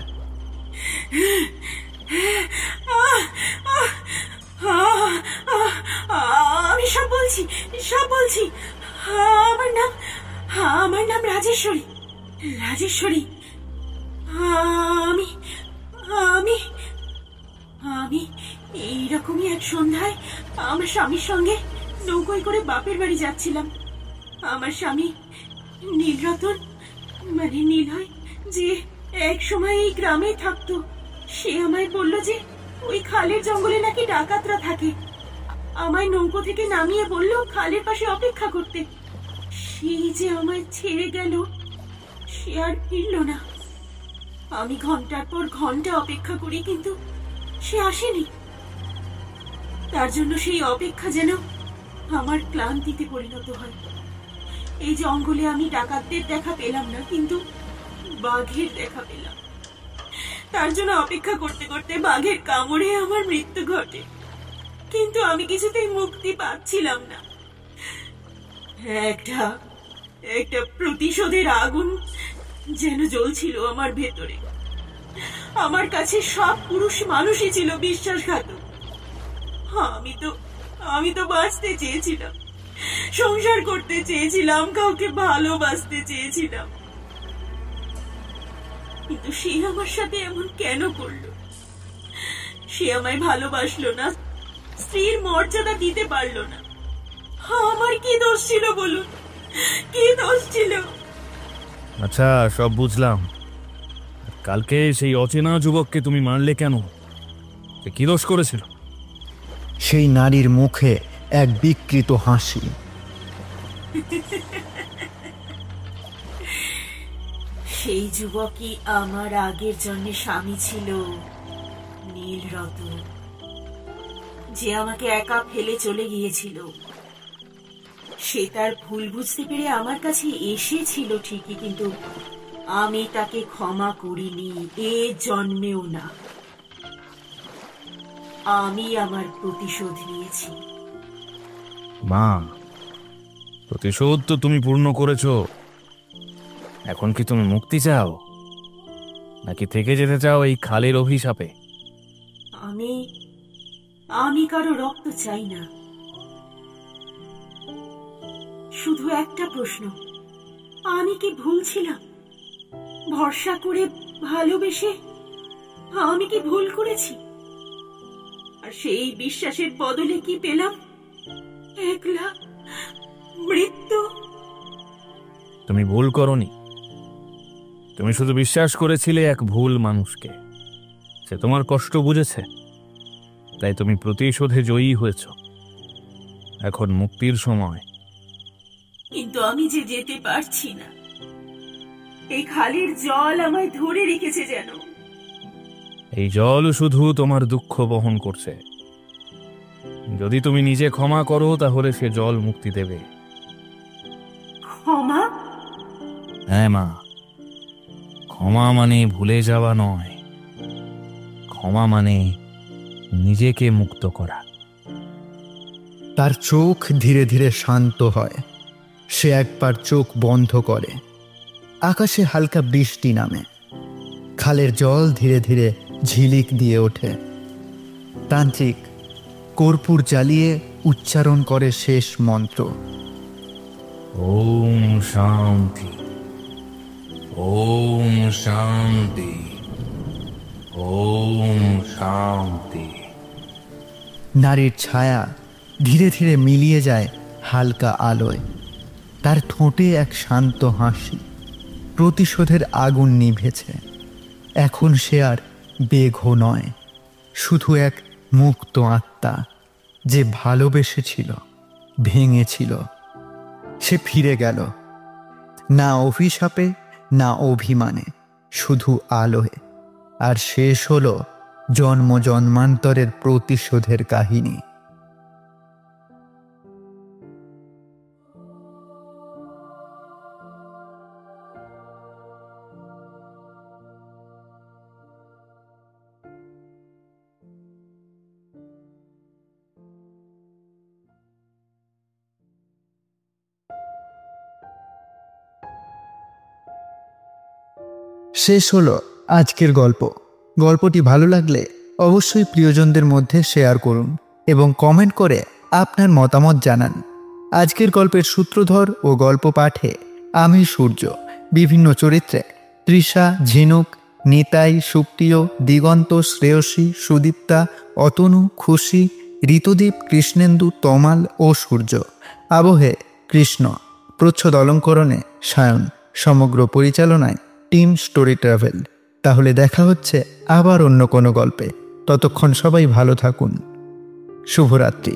H: আমি সব বলছি, সব বলছি। আমার নাম রাজেশ্বরী। রাজেশ্বরী। আমি আমি আমি এইরকমই এক সন্ধ্যায় আমার স্বামীর সঙ্গে নৌকোয় করে বাপের বাড়ি যাচ্ছিলাম। আমার স্বামী নীলরতন, মানে নীলয়, যে এক সময় এই গ্রামে থাকতো, সে আমায় বলল যে ওই খালের জঙ্গলে নাকি ডাকাতরা থাকে। আমায় নৌকো থেকে নামিয়ে বলল খালের পাশে অপেক্ষা করতে। সেই যে আমায় ছেড়ে গেল, সে আর ফিরল না। আমি ঘন্টার পর ঘন্টা অপেক্ষা করি, কিন্তু সে আসেনি। তার জন্য সেই অপেক্ষা যেন আমার ক্লান্তিতে পরিণত হয়। এই জঙ্গলে আমি ডাকাতদের দেখা পেলাম না, কিন্তু বাঘের দেখা পেলাম। তার জন্য অপেক্ষা করতে করতে বাঘের কামড়ে আমার মৃত্যু ঘটে, কিন্তু আমি কিছুতেই মুক্তি পাচ্ছিলাম না। একটা প্রতিশোধের আগুন যেন জ্বলছিল আমার ভেতরে। আমার কাছে সব পুরুষ মানুষই ছিল বিশ্বাসঘাতক। আমি তো বাঁচতে চেয়েছিলাম, সংসার করতে চেয়েছিলাম, কাউকে ভালোবাসতে চেয়েছিলাম, কিন্তু সে আমার সাথে এমন কেন করলো? সে আমায় ভালোবাসলো না, স্ত্রীর মর্যাদা দিতে পারলো না। আমার কি দোষ ছিল বলুন, কি দোষ ছিল?
P: আচ্ছা, সব বুঝলাম। কালকে সেই অচেনা যুবককে তুমি মারলে কেন? সে কি দোষ করেছিল?
A: সেই নারীর মুখে এক বিকৃত হাসি।
H: সেই যুবকই আমার আগের জন্মে স্বামী ছিল, নীলরতন, যে আমাকে একা ফেলে চলে গিয়েছিল। সে তার ভুল বুঝতে পেরে আমার কাছে এসেছিল ঠিকই, কিন্তু আমি তাকে ক্ষমা করিনি, এ জন্মেও না। আমি আমার প্রতিশোধ নিয়েছি।
P: মা, প্রতিশোধ তো তুমি পূর্ণ করেছো। এখন কি তুমি মুক্তি চাও, নাকি থেকে যেতে চাও এই খালের অভিশাপে?
H: আমি কারো রক্ত চাই না। শুধু একটা প্রশ্ন, আমি কি ভুল ছিলাম? ভরসা করে ভালোবেসে আমি কি ভুল করেছি? আর সেই বিশ্বাসের বদলে কি পেলাম? একলা মৃত্যু।
P: তুমি ভুল করনি, তুমি শুধু বিশ্বাস করেছিলে এক ভুল মানুষকে। সে তোমার কষ্ট বুঝেছে, তাই তুমি প্রতিশোধে জয়ী হয়েছ। এখন মুক্তির সময়।
H: কিন্তু আমি যে যেতে পারছি না। এই খালের জল আমায় ধরে রেখেছে যেন।
P: এই জল শুধু তোমার দুঃখ বহন করছে। যদি তুমি নিজে ক্ষমা করো, তাহলে সে জল মুক্তি দেবে।
H: ক্ষমা?
P: হ্যাঁ মা, ক্ষমা মানে ভুলে যাওয়া নয়। ক্ষমা মানে নিজেকে মুক্ত করা।
A: তার চোখ ধীরে ধীরে শান্ত হয়। সে একবার চোখ বন্ধ করে। আকাশে হালকা বৃষ্টি নামে। খালের জল ধীরে ধীরে ঝিলিক দিয়ে ওঠে। তান্ত্রিক কর্পূর জ্বালিয়ে উচ্চারণ করে শেষ মন্ত্র,
M: ওম শান্তি, ওম শান্তি, ওম শান্তি।
A: নারীর ছায়া ধীরে ধীরে মিলিয়ে যায় হালকা আলোয়। তার ঠোঁটে এক শান্ত হাসি। প্রতিশোধের আগুন নিভেছে। এখন সে আর বেঘো নয়, শুধু এক মুক্ত আত্মা, যে ভালোবেসেছিল, ভেঙেছিল। সে ফিরে গেল, না অভিশাপে না অভিমানে, শুধু আলোয়। আর শেষ হলো জন্ম জন্মান্তরের প্রতিশোধের কাহিনী। শেষ হলো আজকের গল্প। গল্পটি ভালো লাগলে অবশ্যই প্রিয়জনদের মধ্যে শেয়ার করুন এবং কমেন্ট করে আপনার মতামত জানান। আজকের গল্পের সূত্রধর ও গল্প পাঠে আমি সূর্য। বিভিন্ন চরিত্রে তৃষা, ঝিনুক, নিতাই, সুপ্রিয়, দিগন্ত, শ্রেয়সী, সুদীপ্তা, অতনু, খুশি, ঋতুদীপ, কৃষ্ণেন্দু, তমাল ও সূর্য। আবহে কৃষ্ণ। প্রচ্ছদ অলঙ্করণে সায়ন। সমগ্র পরিচালনায় টিম স্টোরি ট্রাভেল। তাহলে দেখা হচ্ছে আবার অন্য কোনো গল্পে। ততক্ষণ সবাই ভালো থাকুন। শুভরাত্রি।